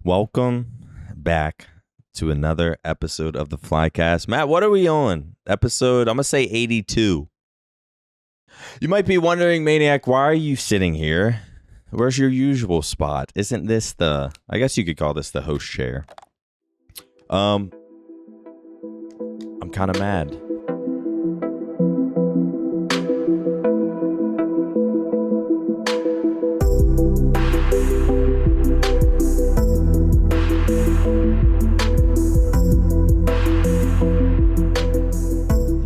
Welcome back to another episode of the Flycast. Matt, what are we on? Episode, I'm going to say 82. You might be wondering, MaNiaC, why are you sitting here? Where's your usual spot? Isn't this the, I guess you could call this the host chair. I'm kind of mad.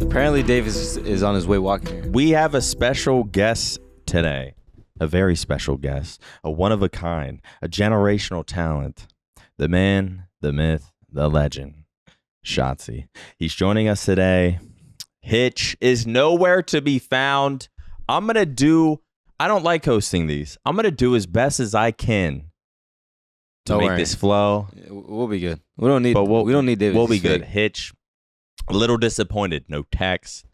Apparently, Dave is on his way walking here. We have a special guest today. A very special guest. A one-of-a-kind. A generational talent. The man, the myth, the legend. Shotzzy. He's joining us today. Hitch is nowhere to be found. I don't like hosting these. I'm going to do as best as I can to make this flow. We'll be good. We don't need David. We'll be good. Hitch. A little disappointed. No text.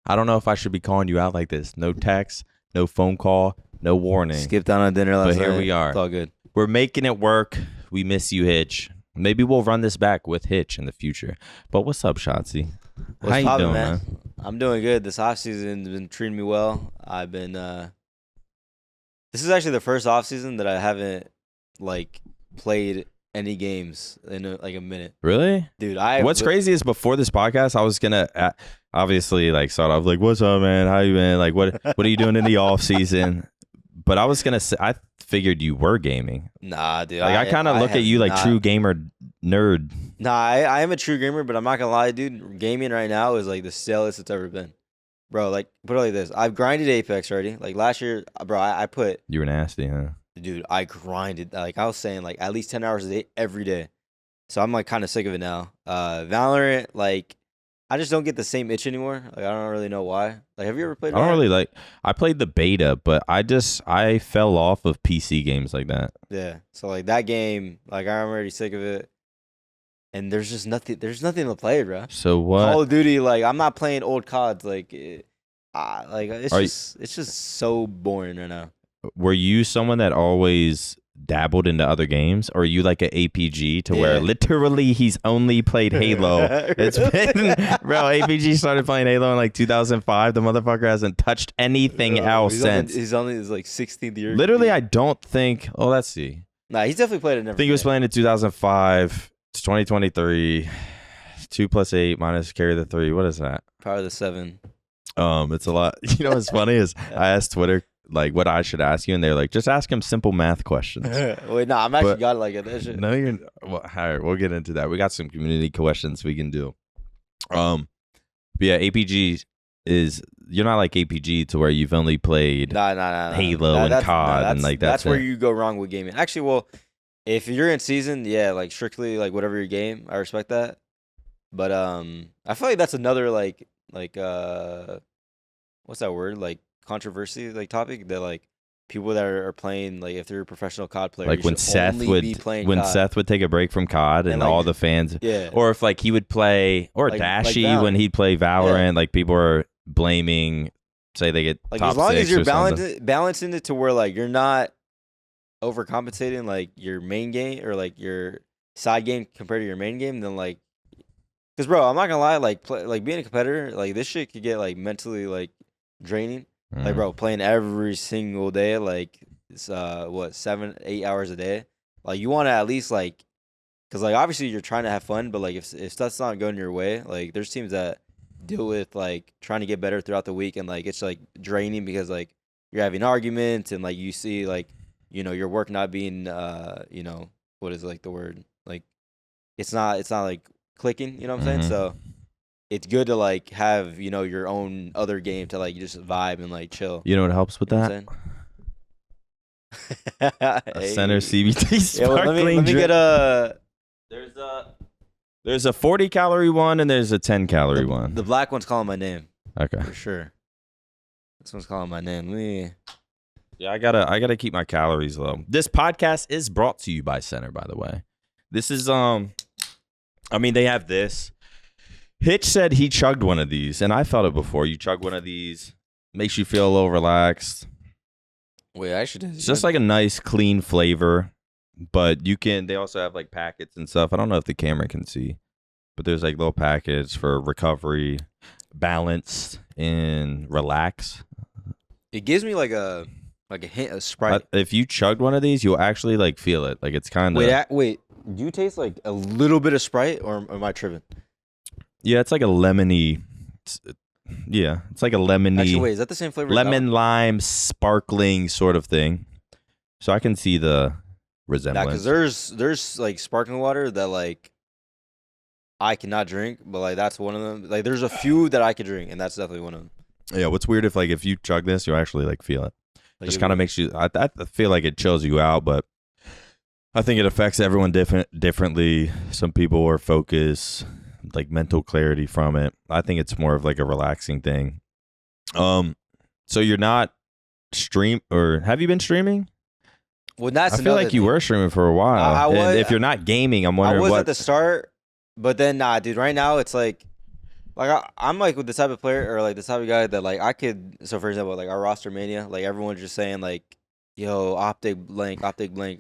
I don't know if I should be calling you out like this. No text, no phone call, no warning. Skipped out on dinner last night. But here we are. It's all good. We're making it work. We miss you, Hitch. Maybe we'll run this back with Hitch in the future. But what's up, Shotzzy? How you doing, man? I'm doing good. This offseason has been treating me well. I've been this is actually the first offseason that I haven't played any games in a minute. Really? Dude, what's crazy is before this podcast, I was gonna obviously start off what's up, man? How you been? What are you doing in the off season? But I was gonna say, I figured you were gaming. Nah, dude. I kind of look at you like true gamer nerd. Nah, I am a true gamer, but I'm not gonna lie, dude. Gaming right now is the salest it's ever been. Bro, put it like this. I've grinded Apex already. Last year, bro, I put... You were nasty, huh? Dude, I grinded. I was saying, at least 10 hours a day, every day. So I'm, kind of sick of it now. Valorant, I just don't get the same itch anymore. I don't really know why. Have you ever played Valorant? I don't really I played the beta, but I fell off of PC games like that. Yeah. So, that game, I'm already sick of it. And there's just nothing. There's nothing to play, bro. So what? Call of Duty, I'm not playing old CODs. It's just so boring right now. Were you someone that always dabbled into other games, or are you like an APG to where literally he's only played Halo? It's been, bro, APG started playing Halo in 2005. The motherfucker hasn't touched anything else since. He's only his 16th year. Literally, I don't think. Oh, let's see. Nah, he's definitely played it. I think he was playing in 2005. It's 2023. 2 + 8 minus carry the 3. What is that? Power the 7. It's a lot. You know what's funny is I asked Twitter what I should ask you, and they're like, just ask him simple math questions. Wait, no, I'm actually got it that shit. No, you're. Well, all right, we'll get into that. We got some community questions we can do. But yeah, APG is, you're not like APG to where you've only played Halo and COD and that's where you go wrong with gaming. Actually, well, if you're in season, yeah, strictly whatever your game, I respect that. But I feel like that's another what's that word? Controversy topic that people that are playing if they're professional COD players, when Seth would take a break from COD and all the fans, or if he would play, or Dashy when he'd play Valorant, people are blaming, say they get top as long 6 as you're or balancing it to where you're not overcompensating your main game or your side game compared to your main game, then because bro, I'm not gonna lie, being a competitor, this shit could get mentally draining. Bro, playing every single day, it's 7-8 hours a day. You want to at least because obviously you're trying to have fun, but if stuff's not going your way, there's teams that deal with trying to get better throughout the week, and it's draining because you're having arguments and you see your work not being what is the word, it's not clicking, you know what I'm saying? So it's good to have your own other game to you just vibe and chill. You know what helps with that? A CENTR CBD sparkling let me get a. There's a 40-calorie one and there's a 10-calorie one. The black one's calling my name. Okay, for sure. This one's calling my name. Yeah, I gotta keep my calories low. This podcast is brought to you by CENTR, by the way. This is they have this. Hitch said he chugged one of these, and I felt it before. You chug one of these, makes you feel a little relaxed. Wait, I should. It's just like a nice, clean flavor. But you can. They also have like packets and stuff. I don't know if the camera can see, but there's like little packets for recovery, balance, and relax. It gives me like a hint of Sprite. If you chugged one of these, you'll actually like feel it. Like it's kind of. Wait. Do you taste like a little bit of Sprite, or am I tripping? Yeah, it's like a lemony. It's like a lemony. Actually, wait, is that the same flavor? Lemon lime sparkling sort of thing. So I can see the resemblance. Because there's like sparkling water that like I cannot drink, but like that's one of them. Like there's a few that I could drink, and that's definitely one of them. Yeah, what's weird if you chug this, you'll actually like feel it. Like, Just kind of makes you. I feel like it chills you out, but I think it affects everyone differently. Some people are focused, like mental clarity from it. I think it's more of like a relaxing thing. So you're not or have you been streaming? Well, that's I feel like you were streaming for a while. I was, and if you're not gaming, I'm wondering I was what at the start, but then nah, dude. Right now, it's like I'm like with the type of player or like the type of guy that like I could. So for example, like our roster mania, like everyone's just saying like, "Yo, OpTic blank,"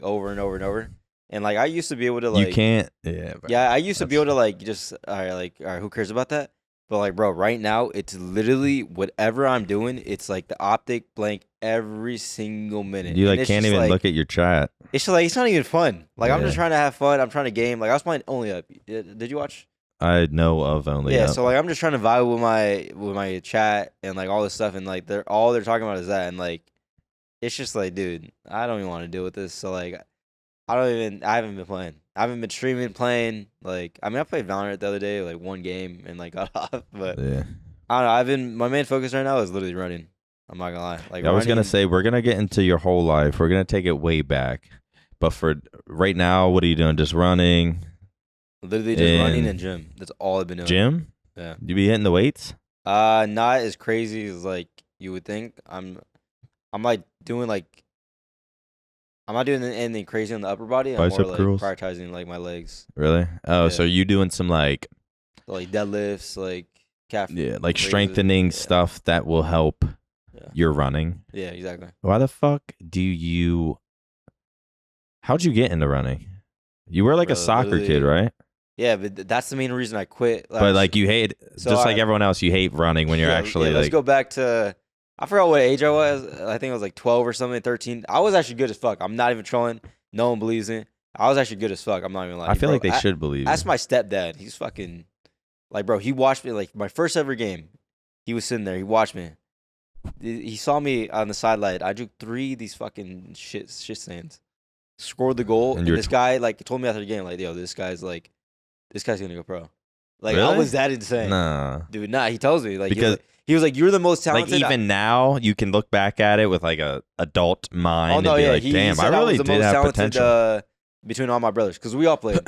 over and over and over. And like I used to be able to like you can't. Yeah. Bro. Yeah, I used to be able to like just all right, who cares about that? But like, bro, right now it's literally whatever I'm doing. It's like the OpTic blank every single minute. You And like it's can't just, even like, look at your chat. It's just, like it's not even fun. Like I'm Yeah. just trying to have fun. I'm trying to game. Like I was playing Only Up. Did you watch? I know of Only Yeah. Up. So like I'm just trying to vibe with my chat and like all this stuff, and like they're talking about is that, and like it's just like, dude, I don't even want to deal with this. So like I haven't been playing. I haven't been streaming, playing. Like, I mean, I played Valorant the other day, like one game, and like got off. But yeah. I don't know. My main focus right now is literally running. I'm not gonna lie. Like, I was gonna say we're gonna get into your whole life. We're gonna take it way back. But for right now, what are you doing? Just running? Literally just running and gym. That's all I've been doing. Gym? Yeah. You be hitting the weights? Not as crazy as like you would think. I'm like doing like. I'm not doing anything crazy on the upper body. I'm Bicep more like curls? prioritizing like my legs. Really? Oh, Yeah. so you doing some like So, like deadlifts, like calf. like raises. strengthening Yeah. stuff that will help Yeah. your running. Yeah, exactly. Why the fuck how'd you get into running? You were like a Bro, soccer kid, literally- right? Yeah, but that's the main reason I quit. But like you hate So just like I- everyone else, you hate running when you're Yeah, actually let's like go back to I forgot what age I was. I think I was like 12 or something, 13. I was actually good as fuck. I'm not even trolling. No one believes it. I was actually good as fuck. I'm not even lying. I feel like they should believe That's you. my stepdad. He's fucking like, bro. He watched me like my first ever game. He was sitting there. He watched me. He saw me on the sideline. I drew 3 of these fucking shit stands. Scored the goal. And And you're this guy like told me after the game, like, yo, this guy's gonna go pro. Like I Really? was that insane. Nah. Dude, nah, he tells me like Because he was like, you're the most like talented. even now you can look back at it with like a adult mind Oh no, and be yeah, like, he damn, said I really was the did most have talented, potential. Between all my brothers, because we all played.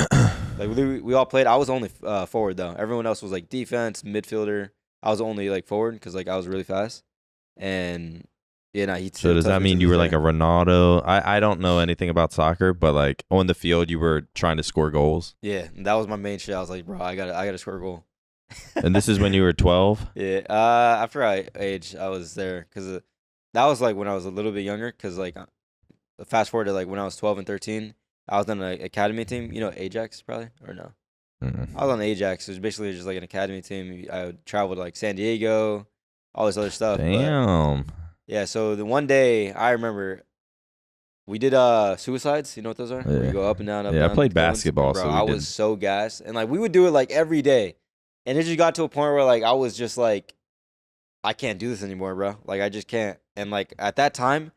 Like we all played. I was only forward though. Everyone else was like defense, midfielder. I was only like forward because like I was really fast. And yeah, nah, he. So does that mean you were like a Ronaldo? I don't know anything about soccer, but like on the field you were trying to score goals. Yeah, that was my main shit. I was like, bro, I gotta score a goal. And this is when you were 12? Yeah. After I aged, I was there because that was like when I was a little bit younger. Because like, fast forward to like when I was 12 and 13, I was on an academy team. You know, Ajax probably or no? I was on Ajax. It was basically just like an academy team. I would travel to like San Diego, all this other stuff. but- Damn. yeah. So the one day I remember we did suicides. You know what those are? Where Yeah. you go up and down, up Yeah, I and down. played kill ones. basketball, Bro, so we I did. was so gassed, and like we would do it like every day, and it just got to a point where like I was just like, I can't do this anymore, bro. Like I just can't. And like at that time,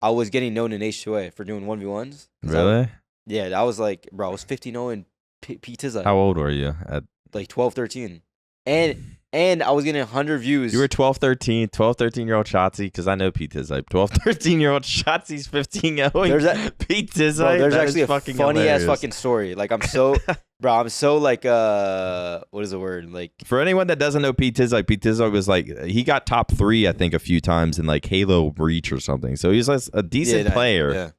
I was getting known in H2A for doing 1v1s. Really? Yeah, I was like, bro, I was 15-0 in P-Tizza. How old were you? Like 12, 13. And I was getting 100 views. You were 12, 13-year-old Shotzzy, because I know Pete is like 12, 13-year-old Shotzy's 15-0. There's that- Pete is Bro, like, there's that actually is a fucking funny hilarious. ass fucking story. Like I'm so, bro, I'm so like what is the word? Like For anyone that doesn't know Pete Tizzo was like, he got top 3, I think, a few times in like Halo Reach or something. So he's like a decent player. Yeah.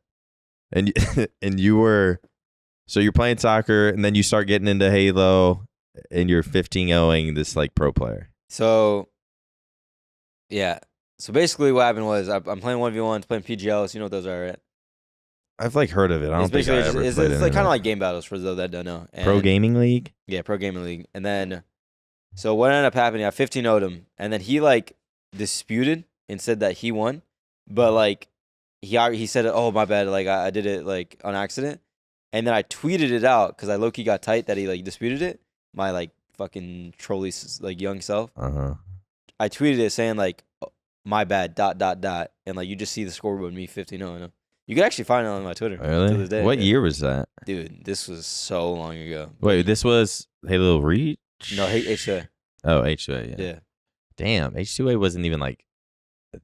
And and you were, so you're playing soccer, and then you start getting into Halo, and you're 15-0ing this like pro player. So yeah. So basically what happened was I'm playing 1v1s, playing PGLs, you know what those are, right? I've like heard of it. I don't think I ever it's played it. like kind of like game battles for those that don't know. And, Pro Gaming League. Yeah, Pro Gaming League. And then, so what ended up happening? I 15-0'd him, and then he like disputed and said that he won, but like he said, "Oh, my bad. Like I did it like on accident." And then I tweeted it out because I low-key got tight that he like disputed it. My like fucking trolley like young self. I tweeted it saying like, oh, "My bad." ... And like you just see the scoreboard me 15-0. You can actually find it on my Twitter. Really? To this day. What year was that? Dude, this was so long ago. Wait, this was Halo Reach? No, H2A. Oh, H2A. Yeah. Yeah. Damn, H2A wasn't even like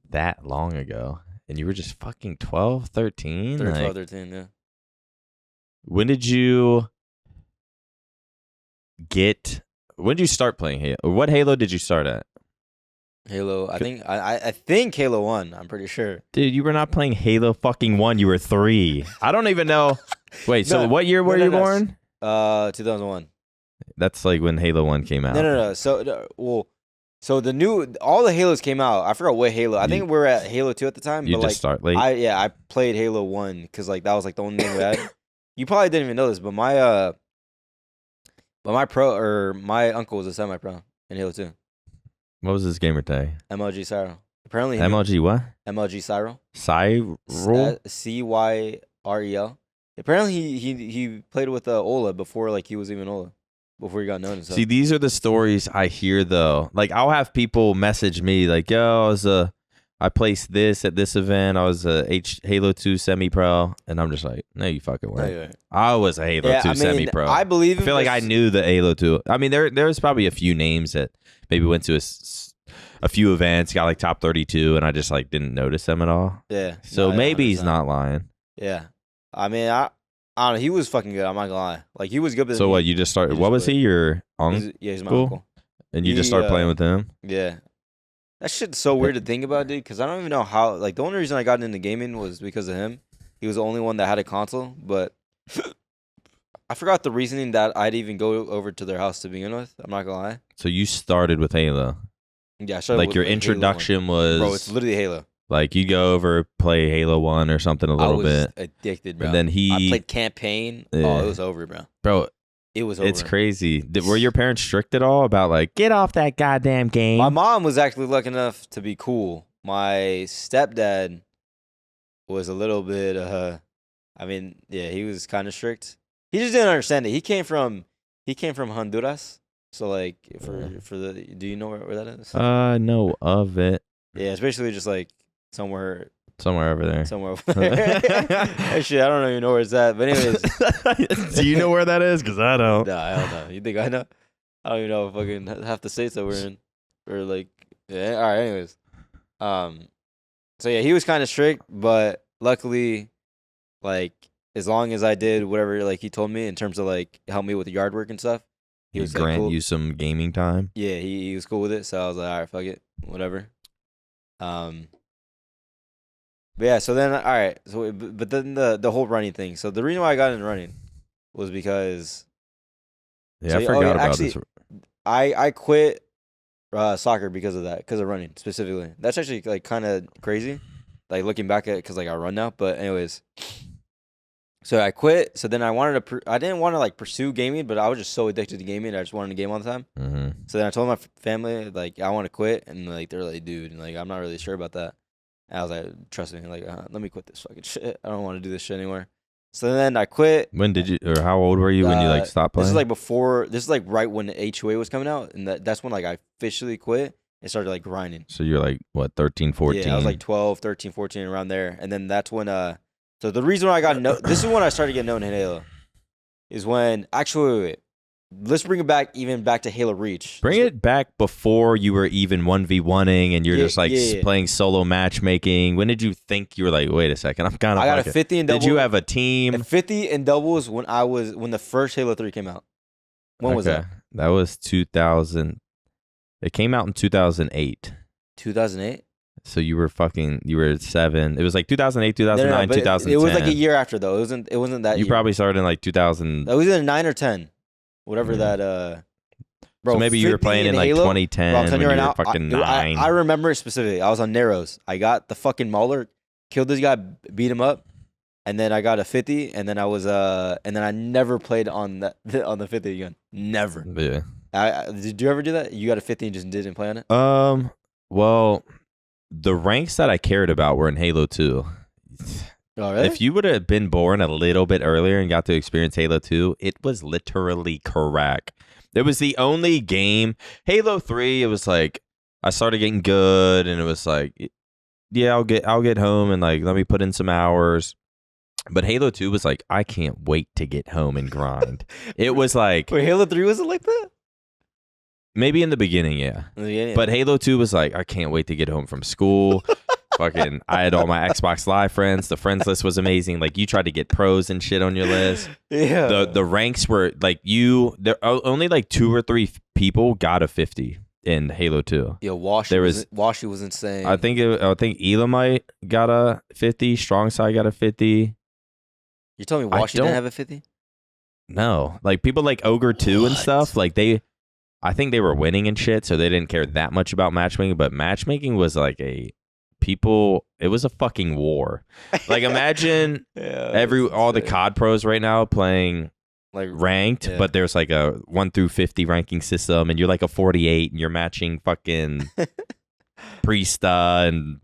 that long ago, and you were just fucking 12, 13? 12, 13, yeah. When did you start playing Halo? Or what Halo did you start at? Halo, I think Halo 1, I'm pretty sure. Dude, you were not playing Halo fucking 1. You were 3. I don't even know. Wait, so what year were you born? 2001. That's like when Halo 1 came out. No. So all the Halos came out. I forgot what Halo. I think we were at Halo 2 at the time. You just start late? I played Halo 1 because like that was like the only thing we had. You probably didn't even know this, but my uncle was a semi-pro in Halo 2. What was his gamer tag? MLG Cyro. Apparently MLG what? MLG Cyro. Cyrel? Cyrel. Apparently he played with Ola before like he was even Ola. Before he got known and stuff. See, these are the stories I hear though. Like I'll have people message me like, "Yo, I placed this at this event. I was a Halo 2 semi-pro," and I'm just like, "No, you fucking weren't." Yeah. I was a Halo 2 semi-pro. I believe. I feel like I knew the Halo 2. I mean, there's probably a few names that maybe went to a few events, got like top 32, and I just like didn't notice them at all. Yeah. So maybe 100%. he's not lying. Yeah. I mean, I don't know. He was fucking good. I'm not gonna lie. Like he was good. So what? You just started? What was he? Your uncle? Yeah, he's my uncle. And you just started playing with him? Yeah. That shit's so weird to think about, dude. Because I don't even know how. Like the only reason I got into gaming was because of him. He was the only one that had a console, but I forgot the reasoning that I'd even go over to their house to begin with. I'm not gonna lie. So you started with Halo? Yeah, I started like with, your like, introduction was. Bro, it's literally Halo. Like you go over, play Halo 1 or something a little bit. I was addicted, bro. And then I played campaign. Yeah. Oh, it was over, bro. Bro, it was over. It's crazy. Were your parents strict at all about like, get off that goddamn game? My mom was actually lucky enough to be cool. My stepdad was a little bit, I mean, yeah, he was kind of strict. He just didn't understand it. He came from Honduras. So like, do you know where that is? Know of it. Yeah, it's basically just like somewhere over there. Somewhere over there. Actually, I don't even know where it's at. But anyways. Do you know where that is? Because I don't. Nah, I don't know. You think I know? I don't even know fucking half the states that we're in. Or like, yeah, all right, anyways. So yeah, he was kind of strict, but luckily, like, as long as I did whatever like he told me in terms of like help me with the yard work and stuff, he was grant cool. You some gaming time. Yeah, he was cool with it. So I was like, all right, fuck it, whatever. But yeah, so then all right, so but then the whole running thing. So the reason why I got into running was because I forgot about this. I quit soccer because of that, because of running specifically. That's actually like kind of crazy, like looking back at it, because like I run now. But anyways, so I quit. So then I wanted to. I didn't want to like pursue gaming, but I was just so addicted to gaming. I just wanted to game all the time. Mm-hmm. So then I told my family like I want to quit, and like they're like, dude, and, like I'm not really sure about that. And I was like, trust me, like let me quit this fucking shit. I don't want to do this shit anymore. So then I quit. When did you, or how old were you when you like stopped playing? This is like before. This is like right when the HOA was coming out, and that's when like I officially quit and started like grinding. So you're like what, 13, 14? Yeah, I was like 12, 13, 14, around there. And then that's when so the reason why I got this is when I started getting known in Halo, is when actually wait. Let's bring it back to Halo Reach. Bring it back before you were even 1v1ing and you're just like playing solo matchmaking. When did you think you were like, wait a second, I'm kind of. I got a 50 in doubles. Did you have a team? A 50 in doubles when the first Halo 3 came out. When was that? That was 2000. It came out in 2008. 2008? So you were 7. It was like 2008, 2009, 2010. It was like a year after though. It wasn't that. You probably started in like 2000. That was either 9 or 10. Whatever that, bro. So maybe you were playing in like Halo, 2010 bro, when you were fucking 9. I remember it specifically. I was on Narrows. I got the fucking Mauler, killed this guy, beat him up. and then I got a 50, and then I never played on the 50 again. Never. Yeah. Did you ever do that? You got a 50 and just didn't play on it? Well, the ranks that I cared about were in Halo 2. Oh, really? If you would have been born a little bit earlier and got to experience Halo 2, it was literally crack. It was the only game. Halo 3, it was like I started getting good, and it was like, yeah, I'll get home and like let me put in some hours. But Halo 2 was like, I can't wait to get home and grind. It was like, wait, Halo 3 wasn't like that? maybe in the beginning, yeah. But Halo 2 was like, I can't wait to get home from school. Fucking, I had all my Xbox Live friends. The friends list was amazing. Like, you tried to get pros and shit on your list. Yeah. The ranks were like there only like 2 or 3 people got a 50 in Halo 2. Yeah, Washi was insane. I think Elamite got a 50. Strong Side got a 50. You told me Washi didn't have a 50? No, like people like Ogre 2 and stuff. Like I think they were winning and shit, so they didn't care that much about matchmaking. But matchmaking was like it was a fucking war. Like, imagine all the COD pros right now playing like ranked, but there's like a 1 through 50 ranking system, and you're like a 48, and you're matching fucking Priesta and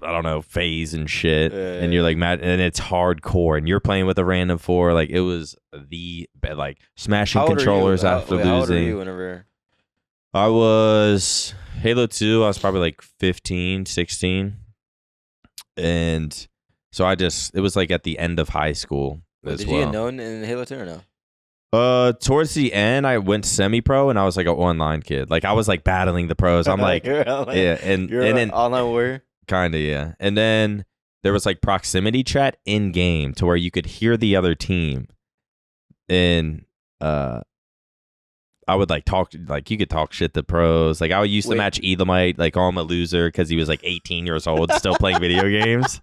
I don't know, FaZe and shit, and you're like and it's hardcore, and you're playing with a random 4. Like, it was like smashing controllers after losing. How old were you whenever? I was Halo 2. I was probably like 15, 16. And so it was like at the end of high school as Did well. you get known in Halo 2 or no? Towards the end, I went semi-pro, and I was like an online kid. Like, I was like battling the pros. I'm like, yeah. And then online warrior? Kind of, yeah. And then there was like proximity chat in game to where you could hear the other team. And I would like talk, like you could talk shit to pros. Like, I used to match Elamite, like, I'm a loser because he was like 18 years old, still playing video games.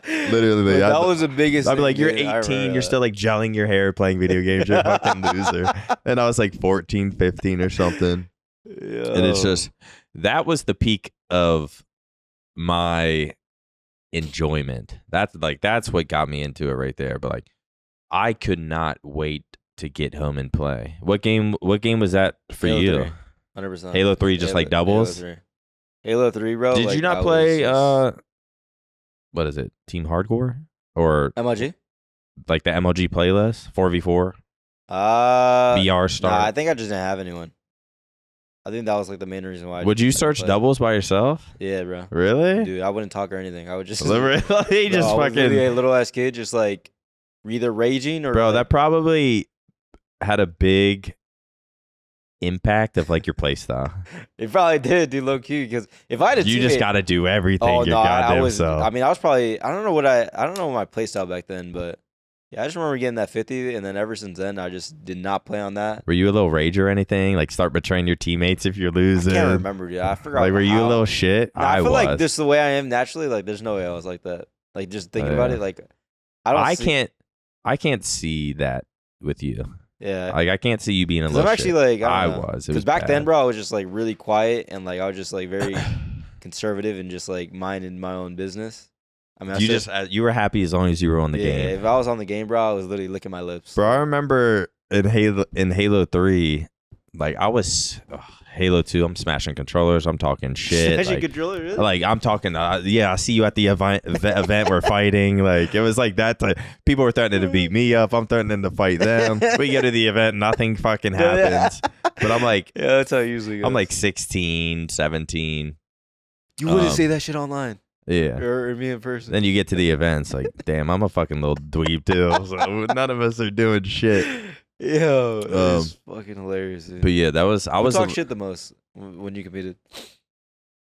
Literally, that was the biggest. I'd be like, you're 18, you're still like gelling your hair, playing video games. You're a fucking loser. And I was like 14, 15 or something. Yo. And it's just, that was the peak of my enjoyment. That's what got me into it right there. But like, I could not wait to get home and play. What game was that for Halo you? 3. 100%. Halo 3, just like doubles? Halo 3, bro. Did you not play what is it? Team Hardcore? Or MLG? Like the MLG playlist? 4v4? VR Star? Nah, I think I just didn't have anyone. I think that was like the main reason why. Would you search doubles by yourself? Yeah, bro. Really? Dude, I wouldn't talk or anything. I would just literally just I was fucking a little ass kid, just like either raging or. Bro, like, that probably had a big impact of like your play style. It probably did, dude, low key. Because if I had you just got to do everything. Oh your no, goddamn self. I mean, I was probably. I don't know my play style back then, but. Yeah, I just remember getting that 50, and then ever since then, I just did not play on that. Were you a little rager or anything? Like, start betraying your teammates if you're losing? I can't remember, dude. I forgot. Like, were you a little shit? No, I feel like this the way I am naturally. Like, there's no way I was like that. Like, just thinking about it, like, I can't see that with you. Yeah. Like, I can't see you being a little I'm actually shit. like, I was. Because back then, bro, I was just like really quiet, and like I was just like very conservative and just like minding my own business. I mean, you were happy as long as you were on the game. If I was on the game, bro, I was literally licking my lips. Bro, I remember in Halo 3, like I was Halo 2. I'm smashing controllers. I'm talking shit. Smashing controllers, really? Like I'm talking. I see you at the event. We're fighting. Like it was like that. People were threatening to beat me up. I'm threatening to fight them. We go to the event. Nothing fucking happens. But I'm like, yeah, that's how it usually goes. I'm like 16, 17. You wouldn't say that shit online. Yeah. Or me in person. Then you get to the events, like, damn, I'm a fucking little dweeb too. So none of us are doing shit. Yo, that's fucking hilarious, dude. But yeah, I was talk shit the most when you competed.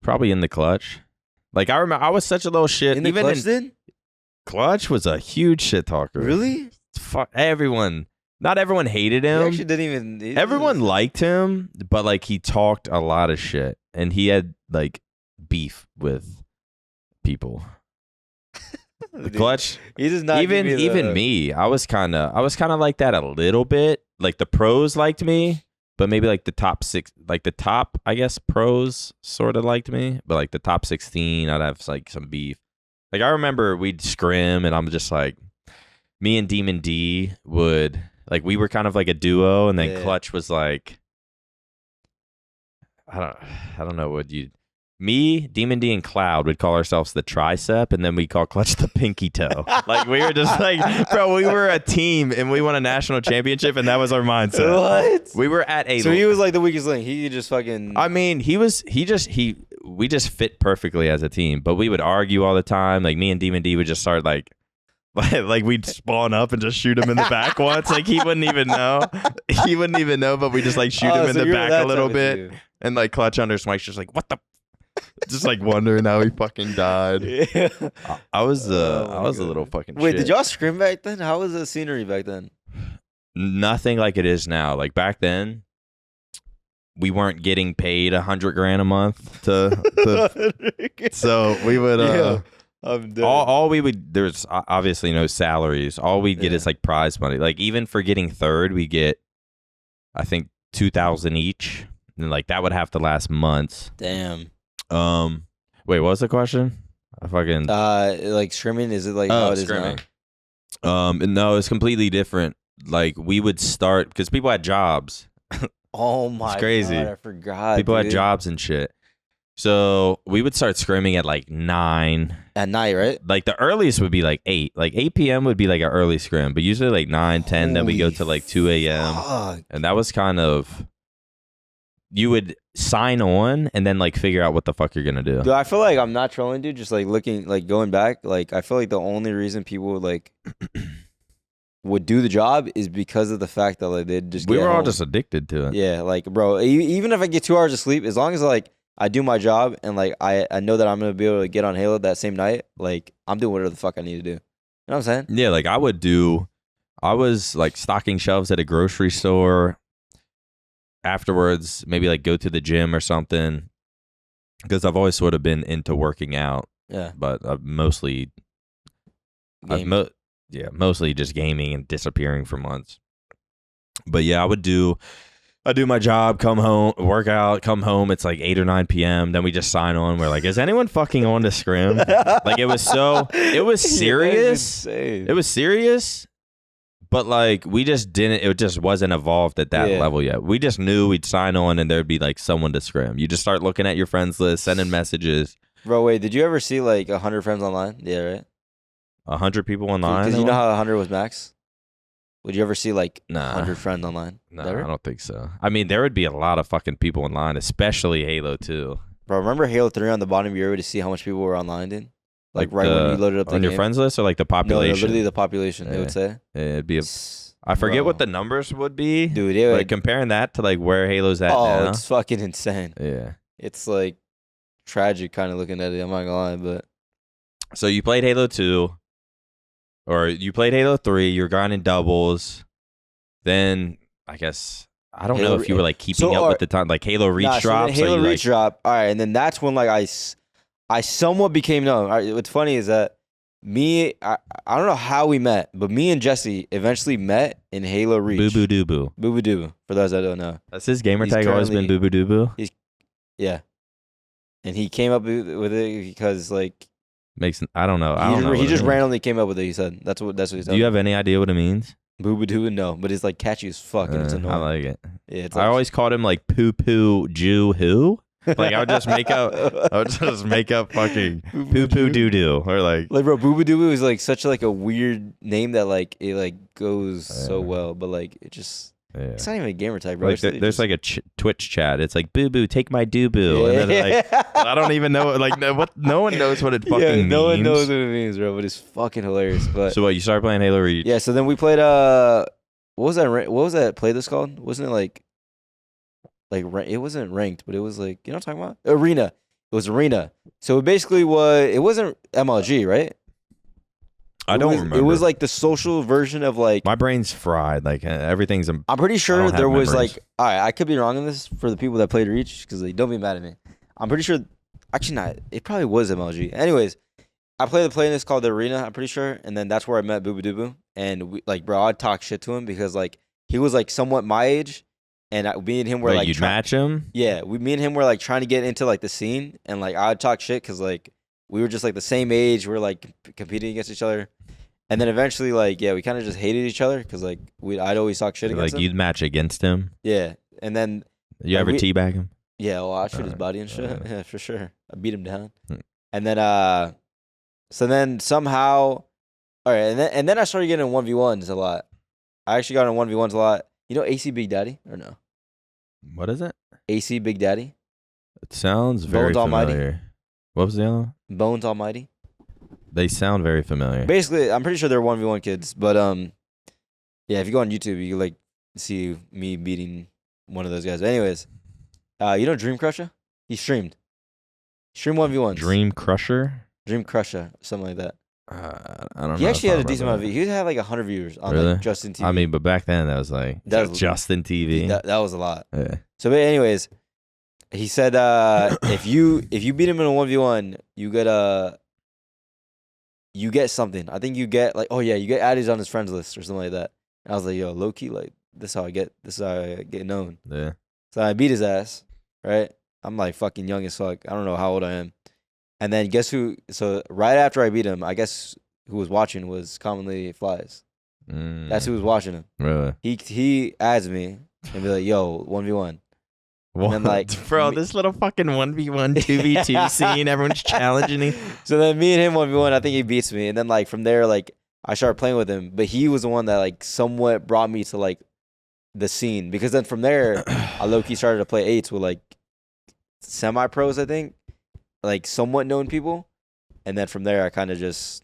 Probably in the clutch. Like I remember, I was such a little shit. In the even clutch, then? Clutch was a huge shit talker. Really? Fuck everyone. Not everyone hated him. He actually didn't even. Everyone liked him, but like he talked a lot of shit, and he had like beef with people. The clutch. He does not even me. I was kind of like that a little bit. Like the pros liked me, but maybe like the top 6, like the top, I guess pros sort of liked me, but like the top 16, I'd have like some beef. Like I remember we'd scrim, and I'm just like, me and Demon D would like we were kind of like a duo, and then Yeah. Clutch was like I don't know what you. Me, Demon D, and Cloud would call ourselves the tricep, and then we call Clutch the pinky toe. Like we were just like, bro, we were a team, and we won a national championship, and that was our mindset. What? We were at a. So he was like the weakest link. He just fucking. I mean, we just fit perfectly as a team, but we would argue all the time. Like me and Demon D would just start like we'd spawn up and just shoot him in the back once. Like he wouldn't even know. He wouldn't even know, but we just like shoot him in the back a little bit, and like Clutch under Smike's just like, what the. Just like wondering how he fucking died. Yeah. I was a God. little fucking Wait, shit. did y'all scrim back then? How was the scenery back then? Nothing like it is now. Like back then, we weren't getting paid $100,000 a month to so we would Yeah, I'm dead. all we would there's obviously no salaries. All we'd get Yeah. is like prize money. Like even for getting third, we get I think $2,000 each. And like that would have to last months. Damn. Wait, what was the question? I fucking Like scrimming, is it like how it is scrimming. now? No, it's completely different. Like we would start because people had jobs. Oh my crazy. God, I forgot. People had dude. jobs and shit. So we would start scrimming at like 9. At night, right? Like the earliest would be like 8. Like 8 p.m. would be like an early scrim, but usually like 9, 10. Then we go Holy to like 2 a.m. Fuck. And that was kind of you would sign on and then like figure out what the fuck you're gonna do. Dude, I feel like I'm not trolling, dude. Just like looking, like going back, like I feel like the only reason people like would do the job is because of the fact that like they'd just We get were all home. just addicted to it. Yeah, like bro, even if I get 2 hours of sleep, as long as like I do my job and like I know that I'm gonna be able to get on Halo that same night, like I'm doing whatever the fuck I need to do. You know what I'm saying? Yeah, like I was like stocking shelves at a grocery store. Afterwards, maybe like go to the gym or something. Because I've always sort of been into working out, Yeah. but I've mostly just gaming and disappearing for months. But yeah, I do my job, come home, work out, come home. It's like 8 or 9 p.m. Then we just sign on. We're like, is anyone fucking on to scrim? Like it was serious. It was serious. But like we just didn't. It just wasn't evolved at that level yet. We just knew we'd sign on and there'd be like someone to scrim. You just start looking at your friends list, sending messages. Bro, wait, did you ever see like 100 friends online? Yeah, right. 100 people online. Because you know how 100 was max. Would you ever see like Nah. 100 friends online? No, Never? I don't think so. I mean, there would be a lot of fucking people online, especially Halo 2. Bro, remember Halo 3 on the bottom of your area to see how much people were online, dude? Like right when you loaded up the on your game? friends list or like the No, population. literally the population. They would say. Yeah, it'd be. I forget what the numbers would be, Dude, it Like would, comparing that to like where Halo's at oh, now. it's fucking insane. Yeah. It's like tragic kind of looking at it. I'm not gonna lie, but So you played Halo 2, or you played Halo 3. You're grinding doubles. Then I guess I don't know if you were like keeping up with the time, like Halo Reach nah, drops. So Halo you, Reach drop. All right, and then that's when like I somewhat became known. All right, what's funny is that I don't know how we met, but me and Jesse eventually met in Halo Reach. Boo Boo Doo Boo. Boo Boo Doo. For those that don't know, That's his gamer He's tag. Always been currently- Boo Boo Doo Boo. yeah. And he came up with it because like Makes I don't know. I don't know. he what it just means. randomly came up with it. He said that's what he said. Do you have any idea what it means? Boo Boo Doo? No, but it's like catchy as fuck and it's annoying. I like it. Yeah, it's I always called him like Poo Poo Jew Who. Like I would just make up fucking Poo Poo Doo Doo or like bro, Boo Boo Doo Boo is like such like a weird name that like it like goes so well, but like it just it's not even a gamer tag, bro. Like there's like a Twitch chat. It's like Boo Boo, take my doo boo, and then like I don't even know like no one knows what it fucking means. No one knows what it means, bro. But it's fucking hilarious. But So what? You started playing Halo Reach? yeah, so then we played what was that playlist called? Wasn't it like it wasn't ranked, but it was like, you know what I'm talking about? Arena. It was Arena. So it basically it wasn't MLG, right? I don't remember. It was like the social version of like My brain's fried. Like everything's. I'm pretty sure don't have there was memories. like, all right, I could be wrong on this for the people that played Reach because they don't be mad at me. I'm pretty sure, actually not. It probably was MLG. Anyways, I played the playlist called the Arena. I'm pretty sure, and then that's where I met Boo Boo Doo Boo. And we, like, bro, I'd talk shit to him because like he was like somewhat my age, and me and him were Wait, like you'd match him? Yeah, me and him were like trying to get into like the scene, and like I'd talk shit because like we were just like the same age. We were like competing against each other. And then eventually, like, yeah, we kind of just hated each other because, like, I'd always talk shit against him. You'd match against him. Yeah, and then You ever teabag him? Yeah, well, I shoot his body and shit. Yeah, for sure. I beat him down. Hmm. And then, so then somehow, all right, and then I started getting in 1v1s a lot. I actually got in 1v1s a lot. You know AC Big Daddy or no? What is it? AC Big Daddy. It sounds very Bones familiar. Almighty. What was the other one? Bones Almighty. They sound very familiar. Basically, I'm pretty sure they're 1v1 kids, but yeah, if you go on YouTube, you can like see me beating one of those guys. But anyways, you know Dream Crusher? He streamed 1v1s. Dream Crusher? Dream Crusher, something like that. I don't know. He actually had a decent amount of views. He had like 100 viewers on like Justin TV. I mean, but back then that was like Justin TV. That was a lot. Yeah. So, but anyways, he said if you beat him in a 1v1, you get something. I think you get like, oh yeah, you get added on his friends list or something like that. And I was like, yo, low key, like this is how I get known. Yeah. So I beat his ass, right? I'm like fucking young as fuck. I don't know how old I am. And then guess who? So right after I beat him, I guess who was watching was commonly Flies. That's who was watching him. Really? He adds me and be like, yo, 1v1. What? And then, like, bro, this little fucking 1v1, 2v2 scene, everyone's challenging him. So then me and him 1v1, I think he beats me. And then like from there, like I started playing with him. But he was the one that like somewhat brought me to like the scene. Because then from there, I low-key started to play eights with like semi-pros, I think. Like somewhat known people. And then from there, I kind of just...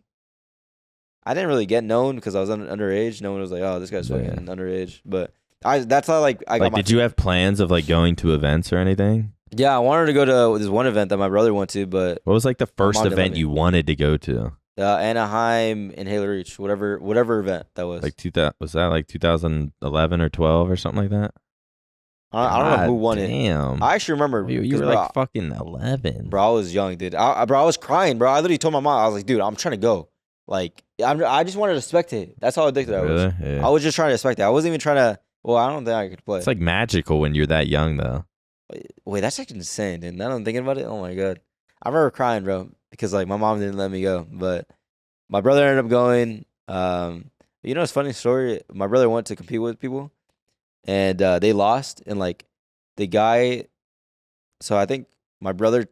I didn't really get known because I was underage. No one was like, oh, this guy's fucking underage. But that's how like I got my... Did you have plans of like going to events or anything? Yeah, I wanted to go to this one event that my brother went to, but... What was like the first event you wanted to go to? Anaheim and Halo Reach, whatever event that was. Like was that like 2011 or 12 or something like that? I don't know who won it. Damn. I actually remember. You were like fucking 11. Bro, I was young, dude. I was crying, bro. I literally told my mom, I was like, dude, I'm trying to go. Like, I just wanted to spectate. That's how addicted I was. Yeah. I was just trying to spectate. I wasn't even trying to... Well, I don't think I could play. It's like magical when you're that young, though. Wait, that's actually insane, dude. Now that I'm thinking about it, oh my God. I remember crying, bro, because like my mom didn't let me go. But my brother ended up going. You know, it's a funny story. My brother went to compete with people, and they lost. And like the guy... So I think my brother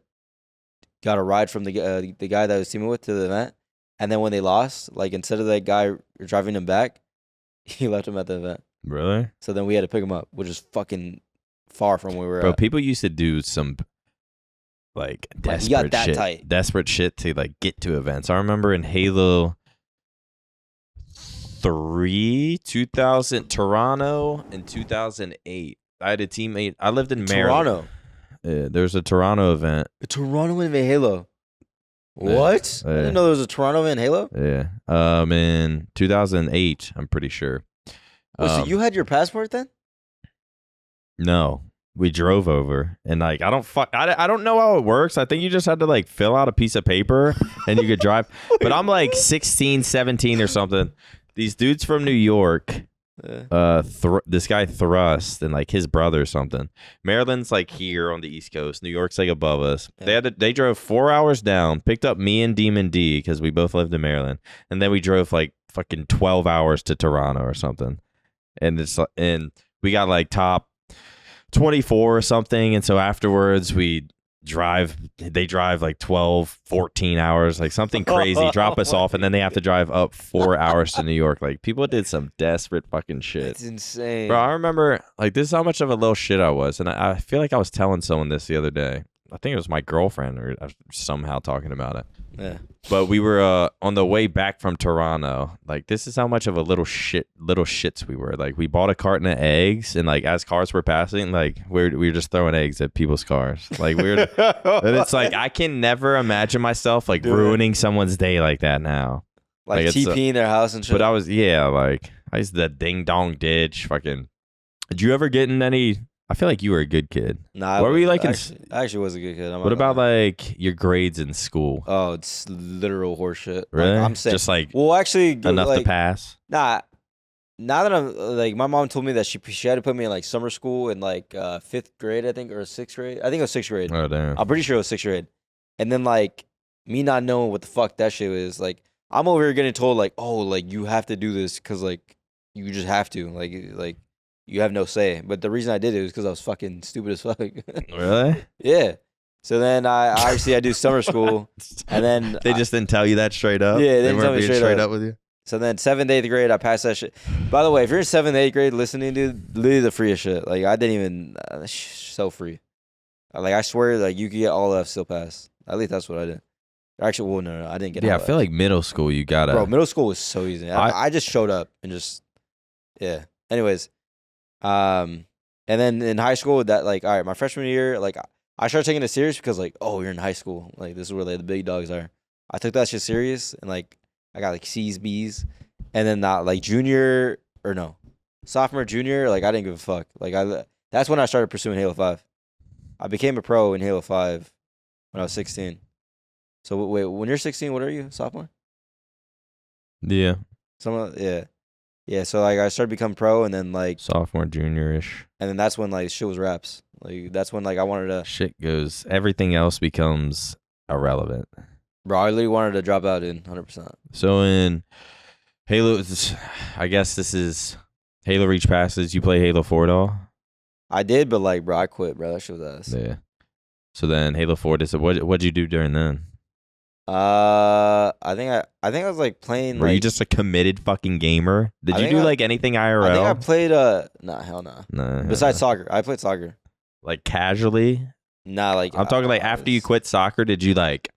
got a ride from the guy that I was teaming with to the event. And then when they lost, like instead of that guy driving him back, he left him at the event. Really? So then we had to pick him up, which is fucking far from where we were Bro, at. people used to do some like desperate he got that shit. tight. Desperate shit to like get to events. I remember in Halo 3, 2000, Toronto in 2008. I had a teammate. I lived in Maryland. Toronto. Yeah, there was a Toronto event. Toronto in Halo. What? I didn't know there was a Toronto in Halo. Yeah. In 2008, I'm pretty sure. So you had your passport then? No, we drove over, and like I don't know how it works. I think you just had to like fill out a piece of paper and you could drive. But I'm like 16, 17 or something. These dudes from New York, this guy Thrust and like his brother or something. Maryland's like here on the East Coast. New York's like above us. Yeah. They drove 4 hours down, picked up me and Demon D because we both lived in Maryland, and then we drove like fucking 12 hours to Toronto or something. And we got like top 24 or something. And so afterwards they drive like 12, 14 hours, like something crazy, drop us off. And then they have to drive up 4 hours to New York. Like people did some desperate fucking shit. It's insane. Bro, I remember like this is how much of a little shit I was. And I feel like I was telling someone this the other day. I think it was my girlfriend or somehow talking about it. Yeah. But we were on the way back from Toronto. Like this is how much of a little shits we were. Like we bought a carton of eggs, and like as cars were passing, like we were just throwing eggs at people's cars. Like we're and it's like I can never imagine myself like ruining someone's day like that now. Like TPing their house and shit. But I used to ding dong ditch fucking. Did you ever get in any? I feel like you were a good kid. Nah, what were you like? I actually was a good kid. What about like your grades in school? Oh, it's literal horseshit. Really? Like, I'm saying, just like enough to pass. Nah. Now that I'm like, my mom told me that she had to put me in like summer school in like 5th grade, I think, or 6th grade. I think it was 6th grade. Oh damn! I'm pretty sure it was 6th grade. And then like me not knowing what the fuck that shit is, like I'm over here getting told like, oh, like you have to do this because like you just have to, like you have no say. But the reason I did it was because I was fucking stupid as fuck. Really? Yeah. So then I do summer school, and then they just didn't tell you that straight up. Yeah, they didn't tell weren't me being straight up with you. So then 7th, 8th grade, I passed that shit. By the way, if you're in 7th, 8th grade listening, dude, literally the freest shit. Like I didn't even so free. Like I swear, like you could get all F still pass. At least that's what I did. Actually, well, no, I didn't get. Yeah, all I feel Fs. like middle school you gotta. Bro, middle school was so easy. I just showed up and just yeah. Anyways, and then in high school, that like all right, my freshman year, like I started taking it serious because like oh, you're in high school, like this is where like, the big dogs are. I took that shit serious and like I got like C's, B's, and then not like junior or no, sophomore, junior, like I didn't give a fuck. Like that's when I started pursuing Halo 5. I became a pro in Halo 5 when I was 16. So wait, when you're 16, what are you? Sophomore? Yeah. Yeah. So like I started becoming pro, and then like sophomore, junior-ish, and then that's when like shit was raps. Like that's when like I wanted to. Shit goes. Everything else becomes irrelevant. Bro, I literally wanted to drop out in 100%. So in Halo, I guess this is Halo Reach Passes. You play Halo 4 at all? I did, but like, bro, I quit, bro. That shit was ass. Yeah. So then Halo 4. What'd you do during then? I think I was like playing. Were like, you just a committed fucking gamer? Did you do like anything IRL? I think I played nah, hell nah. Nah. Besides soccer, I played soccer. Like casually? Nah, like I'm talking like after you quit soccer, did you like?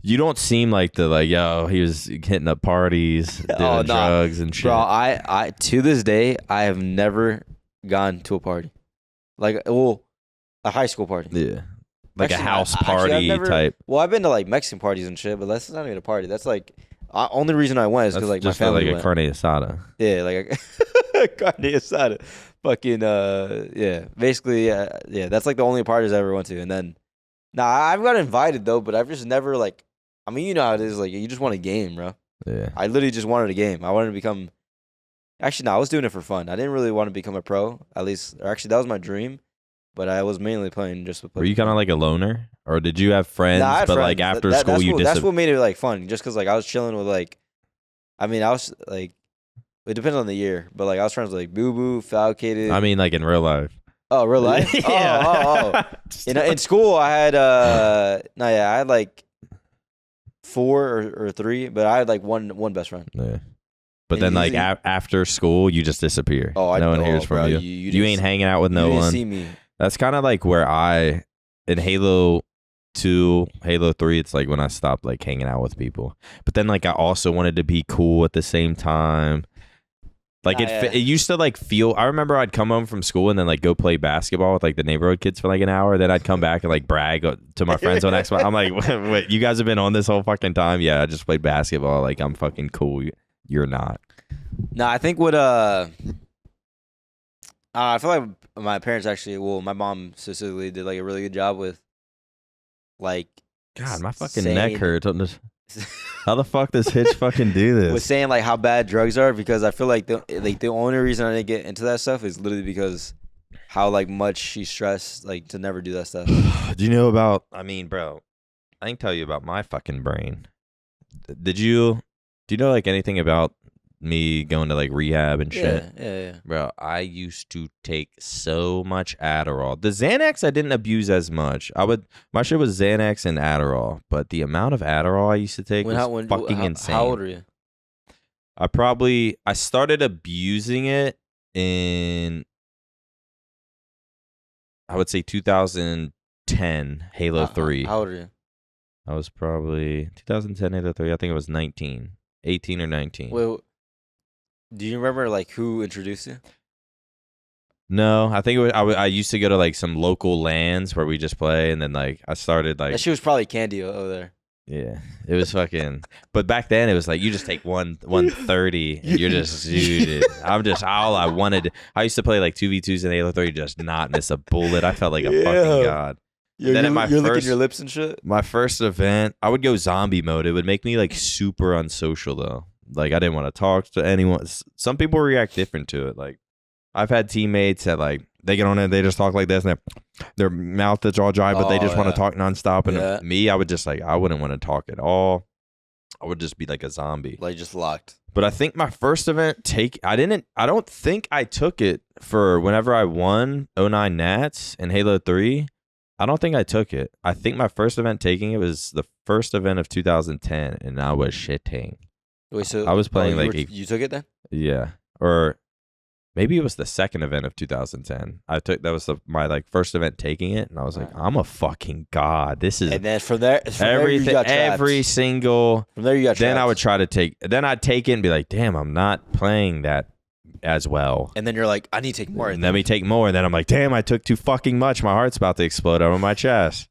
You don't seem like the like yo. He was hitting up parties, doing drugs and shit. Bro, I to this day I have never gone to a party, like a high school party. Yeah. Like actually, a house party type. Well, I've been to like Mexican parties and shit, but that's not even a party. That's like only reason I went is because like just my family like went. a carne asada. Yeah, like a carne asada. Fucking yeah. Basically, yeah. That's like the only parties I ever went to, and then I've got invited though, but I've just never like. I mean, you know how it is. Like you just want a game, bro. Yeah. I literally just wanted a game. I wanted to become. Actually, no, I was doing it for fun. I didn't really want to become a pro. At least, or actually, that was my dream. But I was mainly playing just with. Were you kind of like a loner, or did you have friends? Nah, I had but friends. like after school, that's what made it like fun. Just because like I was chilling with like, I mean, I was like, it depends on the year, but like I was friends with like Boo Boo, Falcated. I mean, like in real life. Oh, real life? Yeah. Oh. In school, I had I had like 4 or 3, but I had like one best friend. Yeah. But then, like after school, you just disappear. Oh, no one hears from bro, you. You ain't hanging out with no one. See me. That's kind of like where in Halo 2, Halo 3, it's like when I stopped like hanging out with people. But then, like I also wanted to be cool at the same time. Like it used to like feel. I remember I'd come home from school and then like go play basketball with like the neighborhood kids for like an hour. Then I'd come back and like brag to my friends on Xbox. I'm like, wait, you guys have been on this whole fucking time? Yeah, I just played basketball. Like I'm fucking cool. You're not. No, I think what I feel like my parents actually, well, my mom specifically did like a really good job with like. God, my fucking neck hurts. How the fuck does Hitch fucking do this? Was saying like how bad drugs are, because I feel like the only reason I didn't get into that stuff is literally because how like much she stressed like to never do that stuff. Do you know about? I mean, bro, I can tell you about my fucking brain. Do you know like anything about me going to like rehab and shit? Yeah. Bro, I used to take so much Adderall. The Xanax I didn't abuse as much. My shit was Xanax and Adderall, but the amount of Adderall I used to take was fucking insane. How old are you? I started abusing it in, I would say 2010, Halo 3. How old are you? I was probably 2010 Halo 3. I think it was 18 or 19. Well, do you remember like who introduced you? No, I think it was, I used to go to like some local lands where we just play, and then like I started like. That shit was probably candy over there. Yeah, it was fucking. But back then it was like you just take 130 and you're just zooted. I'm just all I wanted. I used to play like 2v2s in Halo 3, just not miss a bullet. I felt like a fucking god. You're licking your lips and shit. My first event, I would go zombie mode. It would make me like super unsocial though. Like I didn't want to talk to anyone. Some people react different to it. Like I've had teammates that like they get on it, they just talk like this, and their mouth is all dry, but they just want to talk nonstop. And me, I would just like I wouldn't want to talk at all. I would just be like a zombie. Like just locked. But I think my first event I don't think I took it for whenever I won 09 Nats and Halo 3. I don't think I took it. I think my first event taking it was the first event of 2010, and I was shitting. Wait, so I was playing you took it then? Yeah, or maybe it was the second event of 2010. That was my like first event taking it, and I was like, I'm a fucking god. This is and then from there everything, you got every single. From there you got. Then trapped. I would try to take. Then I'd take it and be like, damn, I'm not playing that as well. And then you're like, I need to take more. And let me take more. And then I'm like, damn, I took too fucking much. My heart's about to explode over my chest.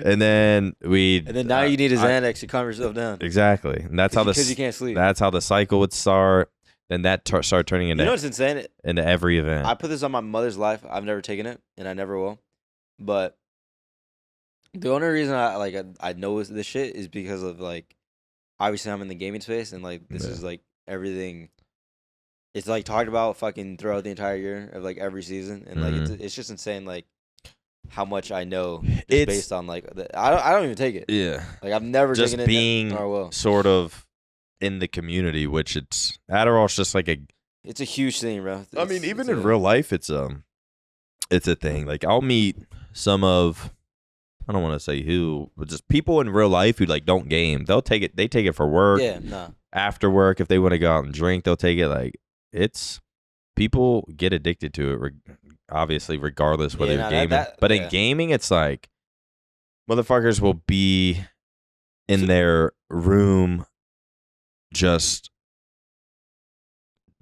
And then now you need a Xanax to calm yourself down. Exactly. And that's how because you can't sleep. That's how the cycle would start. Then that started turning into. You know what's insane? Into every event. I put this on my mother's life. I've never taken it, and I never will. But the only reason I know this shit is because of like, obviously I'm in the gaming space, and like this is like everything. It's like talked about fucking throughout the entire year of like every season, and like it's just insane like how much I know just based on like I don't even take it. Yeah, like I've never just taken being it. Nor will. Sort of in the community, which Adderall's just like it's a huge thing, bro. I mean, even in real life, it's a thing. Like I'll meet some of, I don't want to say who, but just people in real life who like don't game. They'll take it. They take it for work. Yeah, no. After work, if they want to go out and drink, they'll take it. Like people get addicted to it. Obviously, regardless whether you're gaming. But in gaming, it's like motherfuckers will be in their room, just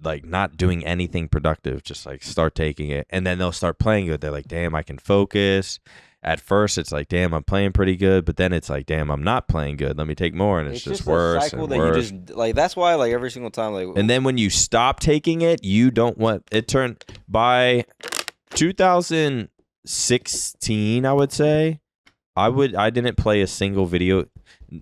like not doing anything productive, just like start taking it, and then they'll start playing good. They're like, damn, I can focus. At first it's like, damn, I'm playing pretty good, but then it's like, damn, I'm not playing good, let me take more, and it's just worse cycle and that worse. You just like, that's why like every single time like, and then when you stop taking it, you don't want it. Turned by 2016, I would say I didn't play a single video.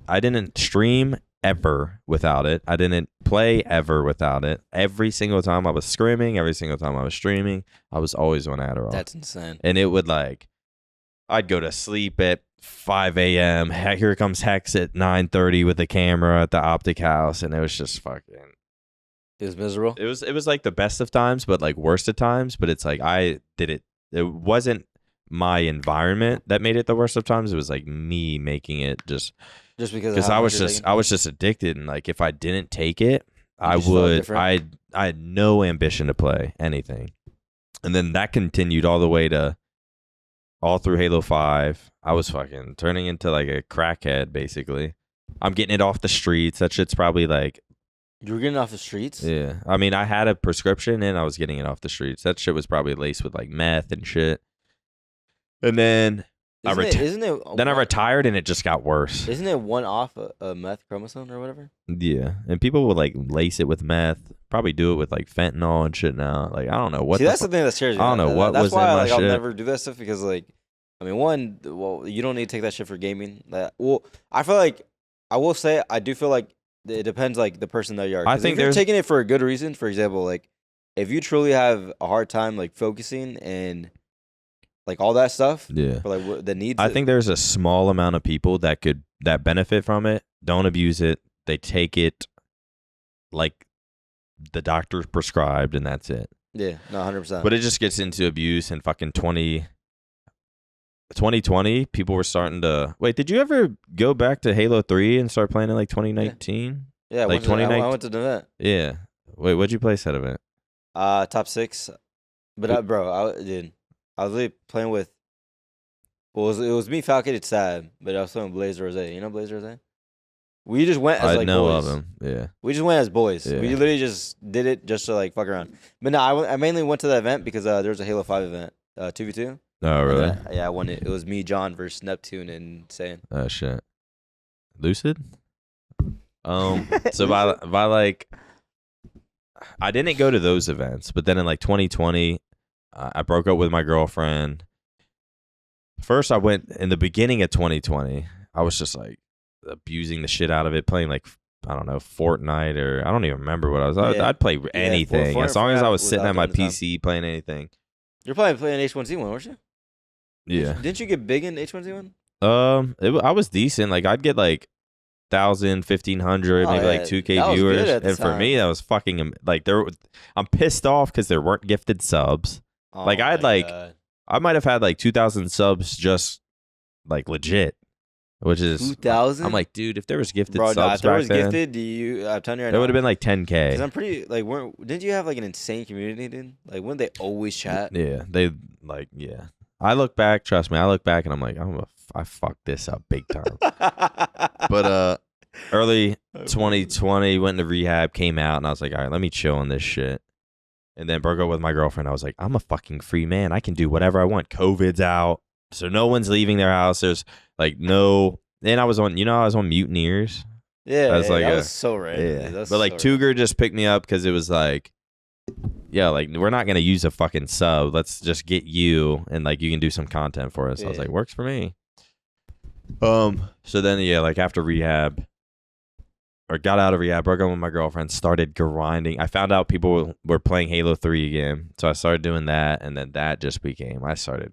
I didn't stream ever without it. I didn't play ever without it. Every single time I was screaming, every single time I was streaming, I was always on Adderall. That's insane. And it would like, I'd go to sleep at 5 a.m. Here comes Hex at 9:30 with the camera at the OpTic house, and it was just fucking. It was miserable. It was like the best of times, but like worst of times. But it's like I did it. It wasn't my environment that made it the worst of times. It was like me making it just because I was just addicted, and like if I didn't take it, I had no ambition to play anything, and then that continued all the way to. All through Halo 5, I was fucking turning into like a crackhead, basically. I'm getting it off the streets. That shit's probably like... You were getting it off the streets? Yeah. I mean, I had a prescription and I was getting it off the streets. That shit was probably laced with like meth and shit. And then... I retired and it just got worse. Isn't it one off a meth chromosome or whatever? Yeah. And people would like lace it with meth. Probably do it with like fentanyl and shit now. Like, I don't know what. See, that's the thing that scares me. I don't know what was in my shit. That's why I'll never do that stuff because like, I mean, you don't need to take that shit for gaming. I feel like, I will say, I do feel like it depends like the person that you are. I think if you're taking it for a good reason, for example, like if you truly have a hard time like focusing and like all that stuff, yeah, for like the needs. I think there's a small amount of people that benefit from it. Don't abuse it. They take it like the doctor prescribed, and that's it. Yeah, no, 100%. But it just gets into abuse, and fucking 2020, people were starting to wait. Did you ever go back to Halo 3 and start playing in like 2019? Yeah, like 2019. I went to the event. Yeah. Wait, what'd you place that event? Top 6. But I was really playing with. Well, it was me, Falcon, it's Sad, but I was playing with Blaze Rose. You know Blaze Rose? We just went as like boys. I know of him. Yeah. We just went as boys. Yeah. We literally just did it just to like fuck around. But no, I mainly went to that event because there was a Halo 5 event, 2v2. Oh, really? Yeah, I won it. It was me, John versus Neptune and Saiyan. Oh shit. Lucid? So by like, I didn't go to those events, but then in like 2020, I broke up with my girlfriend. First, I went in the beginning of 2020. I was just like abusing the shit out of it, playing like, I don't know, Fortnite, or I don't even remember what I was. Yeah. I'd play anything as long as I was sitting at my PC playing anything. You're probably playing H1Z1, weren't you? Yeah. Didn't you get big in H1Z1? I was decent. Like I'd get like 1,000, 1,500, Oh, maybe yeah. like 2K That was good viewers. at the And for time. me, that was fucking like I'm pissed off because there weren't gifted subs. Oh Like I had my like God. I might have had like 2,000 subs just like legit, which is 2,000? I'm like, dude, if there was gifted Bro, subs if there back was then, gifted, I'm telling you right it now. would have been like Because 10K. I'm pretty, like, didn't you have, like, an insane community, dude? Like, wouldn't they always chat? Yeah, they like I look back, trust me, I look back and I'm like, I fucked this up big time. But early 2020, went into rehab, came out, and I was like, all right, let me chill on this shit. And then broke up with my girlfriend. I was like, I'm a fucking free man. I can do whatever I want. COVID's out, so no one's leaving their house. There's like no. Then I was on Mutineers. Yeah, I was like, that was so random. Yeah, Dude. That's but like so Tuger just picked me up because it was like, yeah, like we're not gonna use a fucking sub. Let's just get you and like you can do some content for us. I was Yeah. like, works for me. So then like after rehab, or got out of rehab, broke up with my girlfriend, started grinding. I found out people were playing Halo 3 again, so I started doing that, and then that just became. I started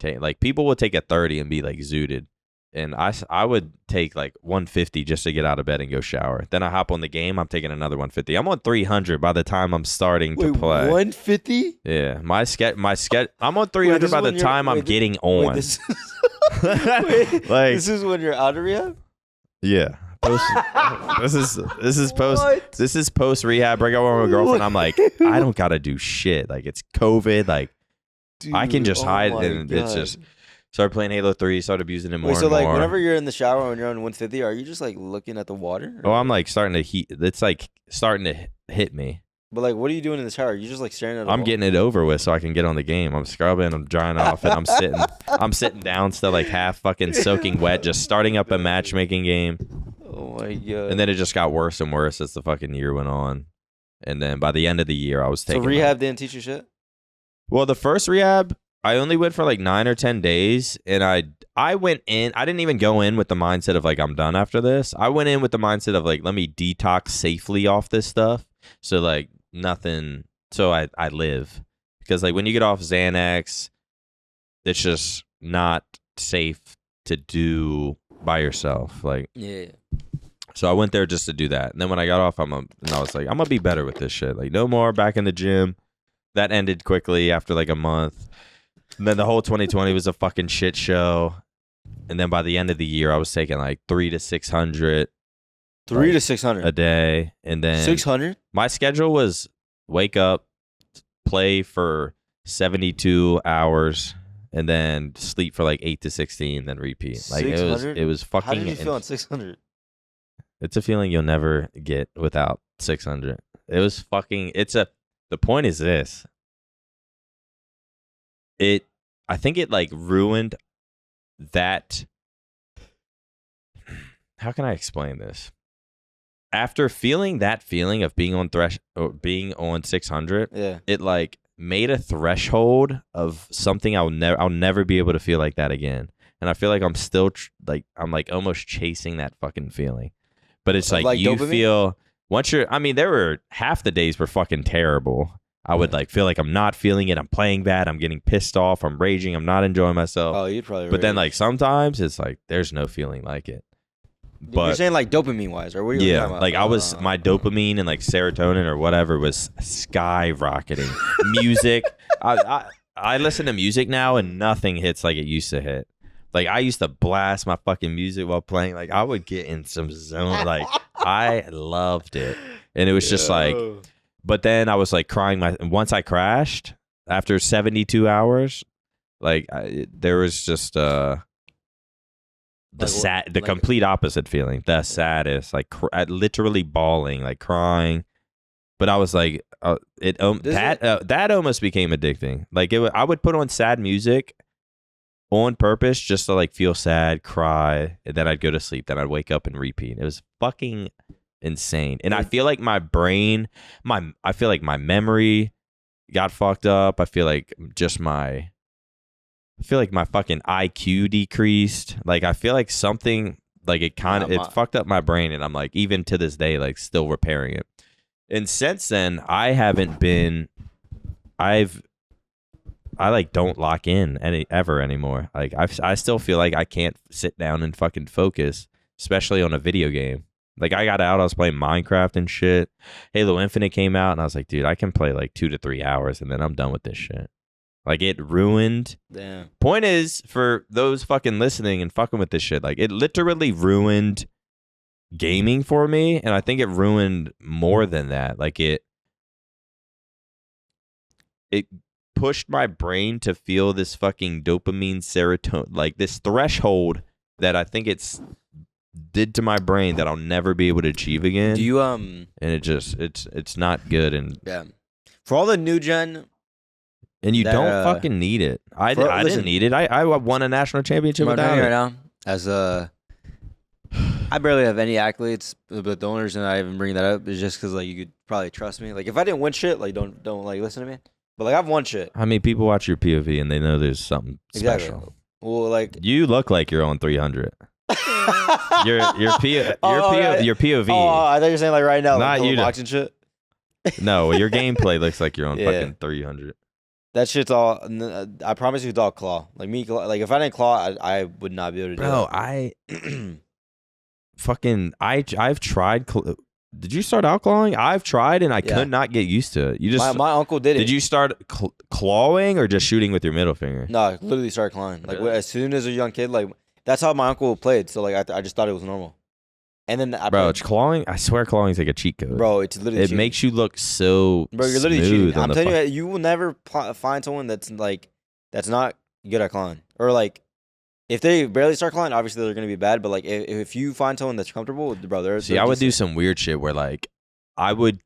taking like people would take a 30 and be like zooted. And I would take like 150 just to get out of bed and go shower. Then I hop on the game. I'm taking another 150. I'm on 300 by the time I'm starting to play. 150? Yeah, my sketch. I'm on 300 this by is the when time I'm getting on. This, Like, this is when you're out of rehab? yeah. This is post. What? This is post rehab. Break up with my girlfriend. I'm like, I don't gotta do shit. Like it's COVID. Like I can Dude, just oh hide, my and it's God. just. Started playing Halo 3, started abusing it more Wait, so and like more. whenever you're in the shower when you're on 150, are you just like looking at the water? Oh, I'm like starting to heat. It's like starting to hit me. But like, what are you doing in the shower? Are you just like staring at the I'm wall? getting it over with so I can get on the game. I'm scrubbing, I'm drying off, and I'm sitting down still like half fucking soaking wet, just starting up a matchmaking game. Oh my God. And then it just got worse and worse as the fucking year went on. And then by the end of the year, I was taking. So rehab didn't teach you shit? Well, the first rehab, I only went for like 9 or 10 days, and I went in. I didn't even go in with the mindset of like I'm done after this. I went in with the mindset of like let me detox safely off this stuff. So like nothing. So I live, because like when you get off Xanax, it's just not safe to do by yourself. Like Yeah. so I went there just to do that, and then when I got off, and I was like I'm gonna be better with this shit. Like no more back in the gym. That ended quickly after like a month. And then the whole 2020 was a fucking shit show. And then by the end of the year, I was taking like 300 to 600 300 to 600 a day. And then 600? my schedule was wake up, play for 72 hours, and then sleep for like 8 to 16, then repeat. Like it was fucking. How did you feel on 600? It's a feeling you'll never get without 600. It was fucking. The point is this. I think it like ruined that. How can I explain this? After feeling that feeling of being on 600, Yeah. it like made a threshold of something I'll never be able to feel like that again. And I feel like I'm still I'm like almost chasing that fucking feeling. But it's like you dopamine? feel once you're. I mean, there were half the days were fucking terrible. I would like feel like I'm not feeling it. I'm playing bad. I'm getting pissed off. I'm raging. I'm not enjoying myself. Oh, you'd probably. But then like sometimes it's like there's no feeling like it. you're But saying like dopamine wise, or what are you yeah, talking about? like I was my dopamine and like serotonin or whatever was skyrocketing. Music, I listen to music now and nothing hits like it used to hit. Like I used to blast my fucking music while playing. Like I would get in some zone. Like I loved it, and it was just like. But then I was like crying. Once I crashed after 72 hours, like there was just the complete opposite feeling. The saddest, like literally bawling, like crying. But I was like, that almost became addicting. Like I would put on sad music on purpose just to like feel sad, cry, and then I'd go to sleep. Then I'd wake up and repeat. It was fucking insane. And I feel like my brain, I feel like my memory got fucked up. I feel like my fucking IQ decreased. Like I feel like something like it fucked up my brain, and I'm like even to this day like still repairing it. And since then I like don't lock in ever anymore. Like I still feel like I can't sit down and fucking focus especially on a video game. Like, I got out, I was playing Minecraft and shit. Halo Infinite came out, and I was like, dude, I can play like 2 to 3 hours, and then I'm done with this shit. Like, it ruined. Damn. Point is, for those fucking listening and fucking with this shit, like, it literally ruined gaming for me, and I think it ruined more than that. Like, it pushed my brain to feel this fucking dopamine, serotonin, like this threshold that I think it's did to my brain that I'll never be able to achieve again. Do you And it just it's not good. And yeah, for all the new gen, and you that, don't fucking need it. I listen, didn't need it. I won a national championship without it. Right now, as I barely have any accolades, but the only reason I even bring that up is just because like you could probably trust me. Like if I didn't win shit, like don't like listen to me. But like I've won shit. I mean, people watch your POV and they know there's something special. Well, like you look like you're on 300. your POV. Oh, I thought you were saying like right now, not like, you boxing shit. No, your gameplay looks like you're on fucking 300. That shit's all. I promise you, it's all claw. Like me, like if I didn't claw, I would not be able to do it. I've tried. Did you start out clawing? I've tried and I could not get used to it. You just my uncle did it. Did you start clawing or just shooting with your middle finger? No, I literally started clawing. Like as soon as a young kid, like that's how my uncle played. So like I just thought it was normal. And then it's clawing. I swear, clawing is like a cheat code. Bro, it's literally it makes you look so. Bro, you're literally cheating. I'm telling you, you will never find someone that's not good at clawing, or like if they barely start clawing, obviously they're gonna be bad. But like if you find someone that's comfortable, bro, they're I would do some weird shit where like I would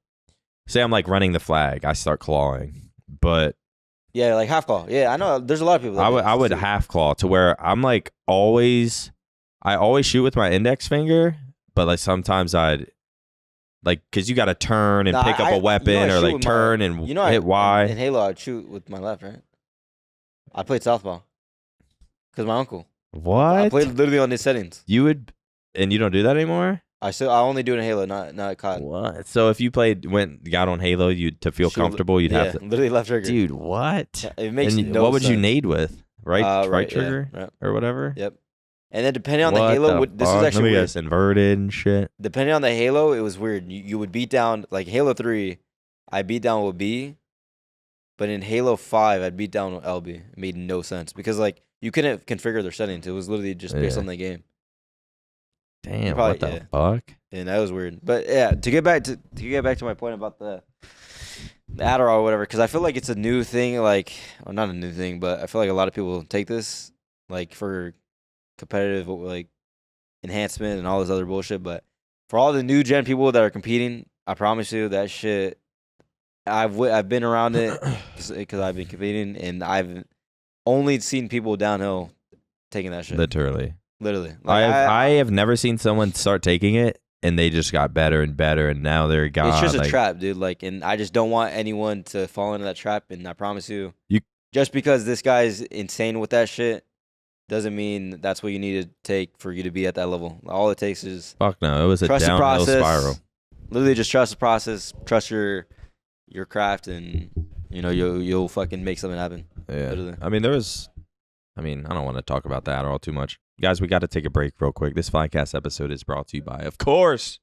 say I'm like running the flag, I start clawing, but yeah, like half claw. Yeah, I know. There's a lot of people. I would half claw to where I'm like I always shoot with my index finger. But like sometimes I'd like because you got to turn and pick up a weapon or like turn and hit Y. In Halo, I'd shoot with my left, right? I played southpaw because my uncle. What? I played literally on these settings. You would, and you don't do that anymore. I only do it in Halo, not COD. What? So if you got on Halo, you to feel comfortable, you'd have to literally left trigger. Dude, what? Yeah, it makes no sense. What would you nade with? Right trigger or whatever. Yep. And then depending on the Halo, this is actually weird. Inverted and shit. Depending on the Halo, it was weird. You would beat down, like Halo 3, I beat down with B, but in Halo 5, I'd beat down with LB. It made no sense because like you couldn't configure their settings. It was literally just based on the game. Damn, what the fuck? And that was weird. But yeah, to get back to my point about the Adderall or whatever, because I feel like it's a new thing, like, well, not a new thing, but I feel like a lot of people take this like for competitive like enhancement and all this other bullshit. But for all the new gen people that are competing, I promise you that shit I've been around it because I've been competing and I've only seen people downhill taking that shit. Literally like, I have never seen someone start taking it and they just got better and better and now they're gone. It's just a trap, dude. Like, and I just don't want anyone to fall into that trap. And I promise you just because this guy's insane with that shit doesn't mean that's what you need to take for you to be at that level. All it takes is fuck no. It was a downhill spiral. Literally, just trust the process, trust your craft, and you know you'll fucking make something happen. Yeah. Literally. I mean, I don't want to talk about that all too much, guys. We got to take a break real quick. This Flycast episode is brought to you by, of course,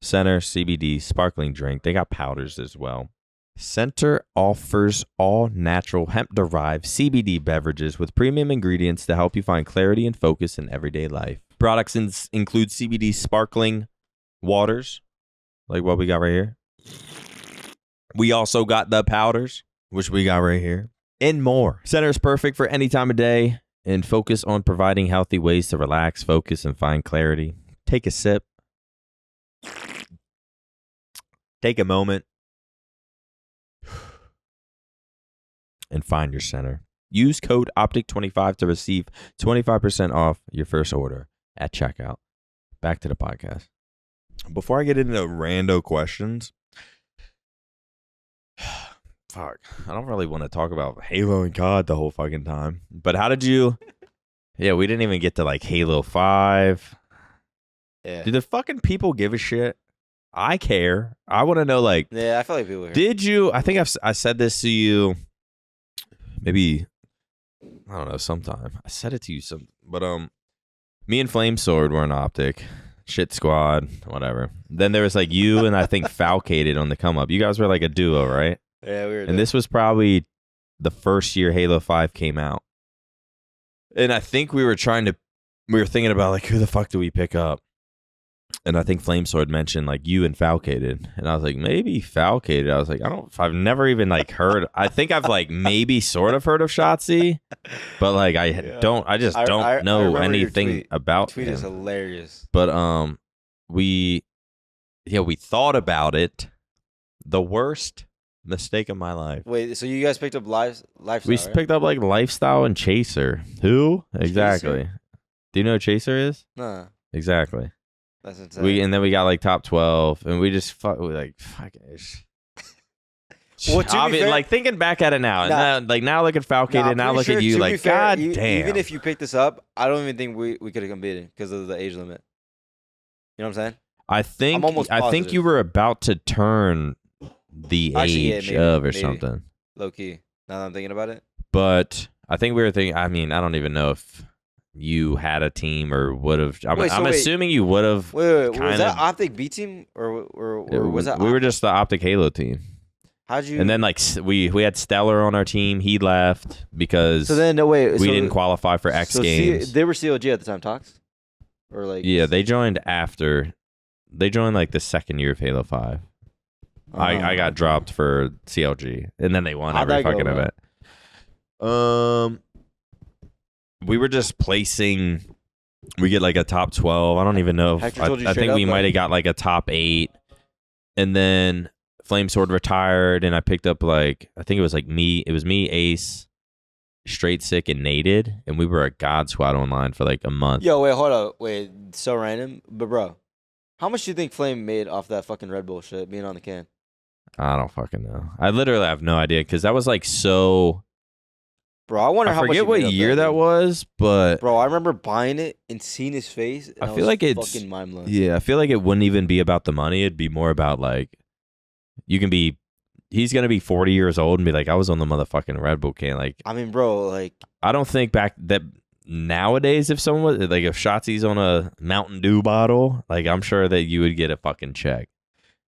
CENTR CBD sparkling drink. They got powders as well. CENTR offers all-natural hemp-derived CBD beverages with premium ingredients to help you find clarity and focus in everyday life. Products include CBD sparkling waters, like what we got right here. We also got the powders, which we got right here, and more. CENTR is perfect for any time of day and focus on providing healthy ways to relax, focus, and find clarity. Take a sip. Take a moment. And find your CENTR. Use code OpTic25 to receive 25% off your first order at checkout. Back to the podcast. Before I get into rando questions, fuck, I don't really want to talk about Halo and COD the whole fucking time. But how did you? Yeah, we didn't even get to like Halo 5. Yeah. Do the fucking people give a shit? I care. I want to know, like, yeah, I feel like people care. Did you? I think I said this to you. Maybe, I don't know, sometime. I said it to you but Me and Flamesword were in OpTic. Shit squad, whatever. Then there was like you and I think Falcated on the come up. You guys were like a duo, right? Yeah, we were. And this was probably the first year Halo 5 came out. And I think we were thinking about like, who the fuck do we pick up? And I think Flamesword mentioned like you and Falcated. And I was like, maybe Falcated. I was like, I've never even like heard. I think I've like maybe sort of heard of Shotzi, but like I just don't know anything about tweet him. is hilarious. But we thought about it. The worst mistake of my life. Wait, so you guys picked up lifestyle? We right? picked up like Lifestyle and Chaser. Who? Exactly. Chaser? Do you know who Chaser is? Nah, Exactly. that's insane. And then we got like top 12, and we just fuck it. Well, to be fair, like thinking back at it now, and now look at Falcated, Nah, and now pretty look sure, at you, to like be fair, god damn. Even if you picked this up, I don't even think we could have competed because of the age limit. You know what I'm saying? I think almost positive. you were about to turn the Actually, age maybe, of or maybe. something. Low key. Now that I'm thinking about it. But I think we were thinking. I mean, I don't even know if you had a team or would have. I'm Wait, assuming you would have. Wait. Was that OpTic B team or was that? We were just the OpTic Halo team. How'd you? And then like we had Stellar on our team. He left because So then no wait. we didn't qualify for X Games. They were COG at the time, Talks, or like Yeah, they joined after. They joined like the second year of Halo 5. I got dropped for CLG, and then they won How'd every that go, fucking event. We were just placing. We get like a top 12. I don't even know. Hector I told you think straight we up, might like- have got like a top 8, and then Flamesword retired, and I picked up like I think it was like me. It was me, Ace, Straight Sick, and Nated, and we were a God Squad online for like a month. Yo, wait, hold up, wait. So random, but bro, how much do you think Flame made off that fucking Red Bull shit being on the can? I don't fucking know. I literally have no idea because that was like so. Bro, I wonder I how much. forget he what made off year that dude. was, but Bro, I remember buying it and seeing his face. And I I feel was like it's fucking mind blown. yeah. I feel like it wouldn't even be about the money. It'd be more about like you can be. He's gonna be 40 years old and be like, I was on the motherfucking Red Bull can. Like, I mean, bro, like I don't think back that nowadays if someone was like if Shotzi's on a Mountain Dew bottle, like I'm sure that you would get a fucking check.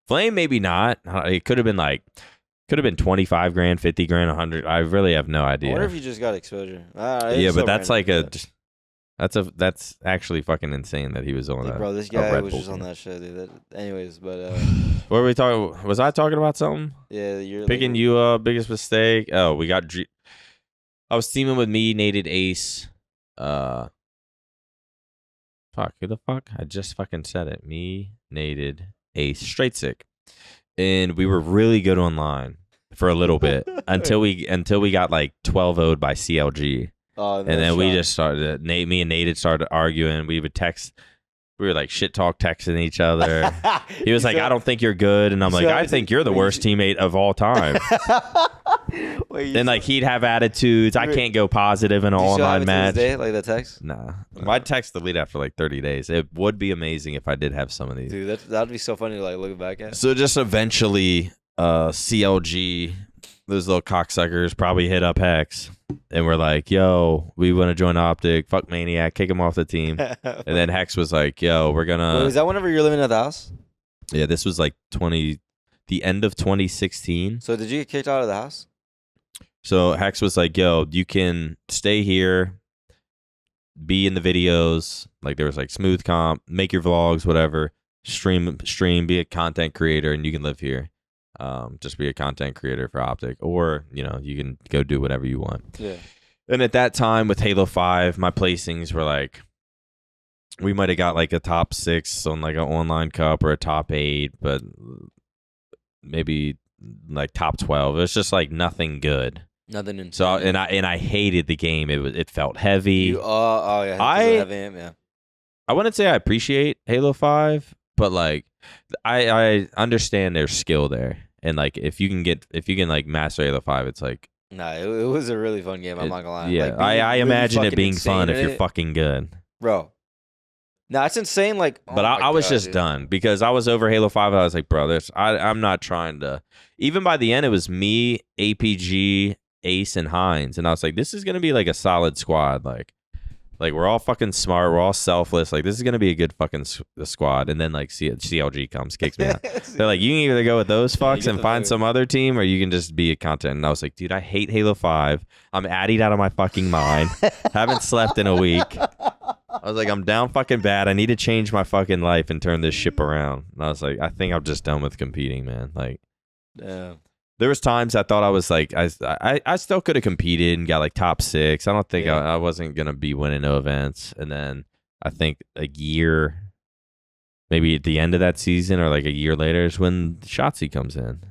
Flame maybe not. It could have been 25 grand, 50 grand, 100. I really have no I idea. wonder if you just got exposure. Yeah, but that's like that's actually fucking insane that he was on Like, that. bro, this guy was just on that shit, dude. Anyways, but What were we talking? Was I talking about something? yeah, you're Picking like, you up, biggest mistake. Oh, we got. I was teaming with me, Nated, Ace. Fuck, who the fuck? I just fucking said it. Me, Nated, Ace, Straight Sick, and we were really good online for a little bit until we got like 12-0'd by CLG. Oh, And then we just started. Me and Nated started arguing. We would text. We were like shit talk texting each other. He was like, "I don't think you're good," and I'm like, "I think you're the worst teammate of all time." Then like he'd have attitudes. I can't go positive in an online match. Like that text? Nah, my text delete after like 30 days. It would be amazing if I did have some of these. Dude, that'd be so funny to like look back at. So just eventually, CLG, those little cocksuckers probably hit up Hex, and we're like, "Yo, we want to join OpTic. Fuck MaNiaC, kick him off the team." And then Hex was like, "Yo, we're gonna." Wait, was that whenever you're living at the house? Yeah, this was like the end of 2016. So did you get kicked out of the house? So Hex was like, "Yo, you can stay here, be in the videos. Like there was like smooth comp, make your vlogs, whatever. Stream, be a content creator, and you can live here. Just be a content creator for OpTic, or you can go do whatever you want." Yeah. And at that time with Halo 5, my placings were like, we might have got like a top 6 on like an online cup or a top 8, but maybe like top 12. It was just like nothing good. Nothing in. So and I hated the game. It felt heavy. Yeah. I wouldn't say I appreciate Halo 5, but like I understand there's skill there, and like if you can like master Halo 5, it's like Nah, it was a really fun game. I'm not gonna lie. Yeah, Like, being I really imagine it fucking being insane fun if in you're it. fucking good. Bro. Nah, it's insane. Like, But oh I was God, just dude. done because I was over Halo 5. I was like, bro, I'm not trying to. Even by the end, it was me, APG, Ace, and Hines, and I was like, this is gonna be like a solid squad. Like, Like, we're all fucking smart. We're all selfless. Like, this is gonna be a good fucking squad. And then like CLG comes, kicks me out. They're like, you can either go with those fucks and find some other team, or you can just be a content. And I was like, dude, I hate Halo 5. I'm adding out of my fucking mind. Haven't slept in a week. I was like, I'm down fucking bad. I need to change my fucking life and turn this ship around. And I was like, I think I'm just done with competing, man. Like, there was times I thought I was like, I still could have competed and got like top 6. I don't think I wasn't gonna be winning no events. And then I think a year, maybe at the end of that season or like a year later, is when Shotzzy comes in.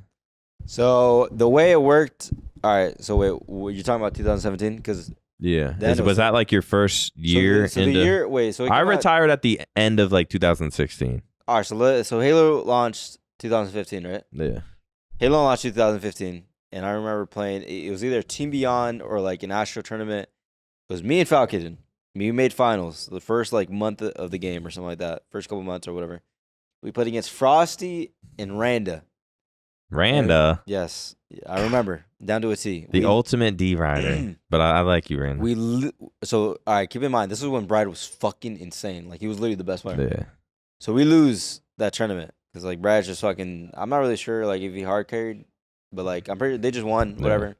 So the way it worked. All right. So wait, you're talking about 2017 because. Yeah. Was that like your first year? So the year. So I retired at the end of like 2016. All right. So Halo launched 2015, right? Yeah. Halo launched 2015, and I remember playing. It was either Team Beyond or like an Astro tournament. It was me and Falcon. We made finals the first like month of the game or something like that. First couple months or whatever. We played against Frosty and Randa. Randa. Yes, I remember down to a T. The ultimate D rider, but I like you, Randa. So all right, keep in mind this is when Brad was fucking insane. Like he was literally the best player. Yeah. So we lose that tournament because like Brad's just fucking. I'm not really sure like if he hard carried, but like I'm pretty. They just won whatever. Yeah.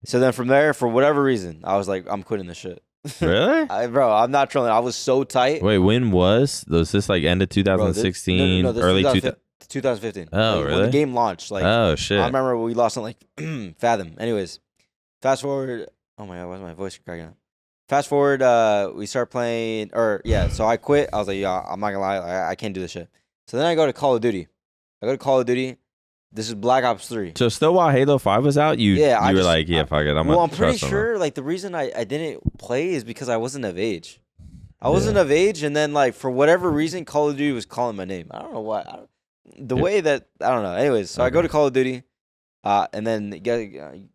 So then from there, for whatever reason, I was like, I'm quitting this shit. Really? Bro, I'm not trolling. I was so tight. Wait, when was this like end of 2016, no, early 2015. Oh, like, really? When the game launched. Like, oh, shit. I remember we lost on, like, Fathom. Anyways, fast forward. Oh, my God. Why's my voice cracking up? Fast forward. We start playing. So I quit. I was like, yeah, I'm not going to lie. I can't do this shit. So then I go to Call of Duty. This is Black Ops 3. So still while Halo 5 was out, you were like, yeah, fuck it. I'm pretty sure, like, the reason I didn't play is because I wasn't of age. I wasn't of age, and then, like, for whatever reason, Call of Duty was calling my name. I don't know why. Way that I don't know. Anyways, so I go to Call of Duty, and then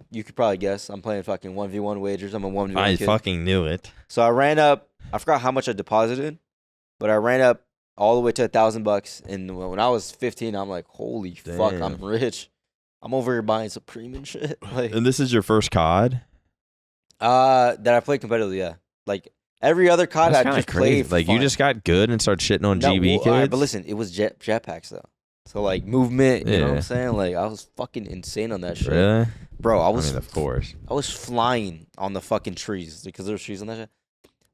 you could probably guess I'm playing fucking 1v1 wagers. I'm a 1v1 I kid. fucking knew it. So I ran up. I forgot how much I deposited, but I ran up all the way to $1,000. And when I was 15, I'm like, holy fuck, I'm rich. I'm over here buying Supreme and shit. Like, and this is your first COD? That I played competitively. Yeah, like. Every other COD I just played. Like, you just got good and started shitting on GB kids? Right, but listen, it was jetpacks, though. So, like, movement, you know what I'm saying? Like, I was fucking insane on that shit. Really? Bro, I mean, of course. I was flying on the fucking trees because there were trees on that shit.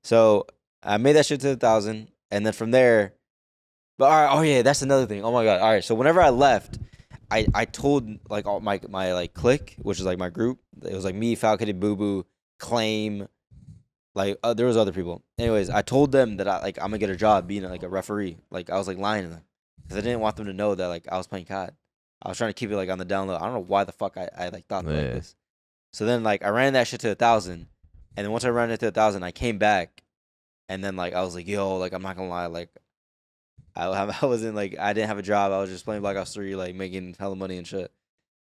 So, I made that shit to 1,000. And then from there, but all right, oh, yeah, that's another thing. Oh, my God. All right, so whenever I left, I told, like, all my like, clique, which is, like, my group. It was, like, me, Falcon, Boo Boo, Claim. Like, there was other people. Anyways, I told them that I'm gonna get a job being like a referee. Like, I was like lying to them because I didn't want them to know that like I was playing COD. I was trying to keep it like on the down low. I don't know why the fuck I like thought like this. So then like I ran that shit to 1,000, and then once I ran it to 1,000, I came back, and then like I was like, yo, like I'm not gonna lie, like I wasn't like I didn't have a job. I was just playing Black Ops 3, like making hella money and shit.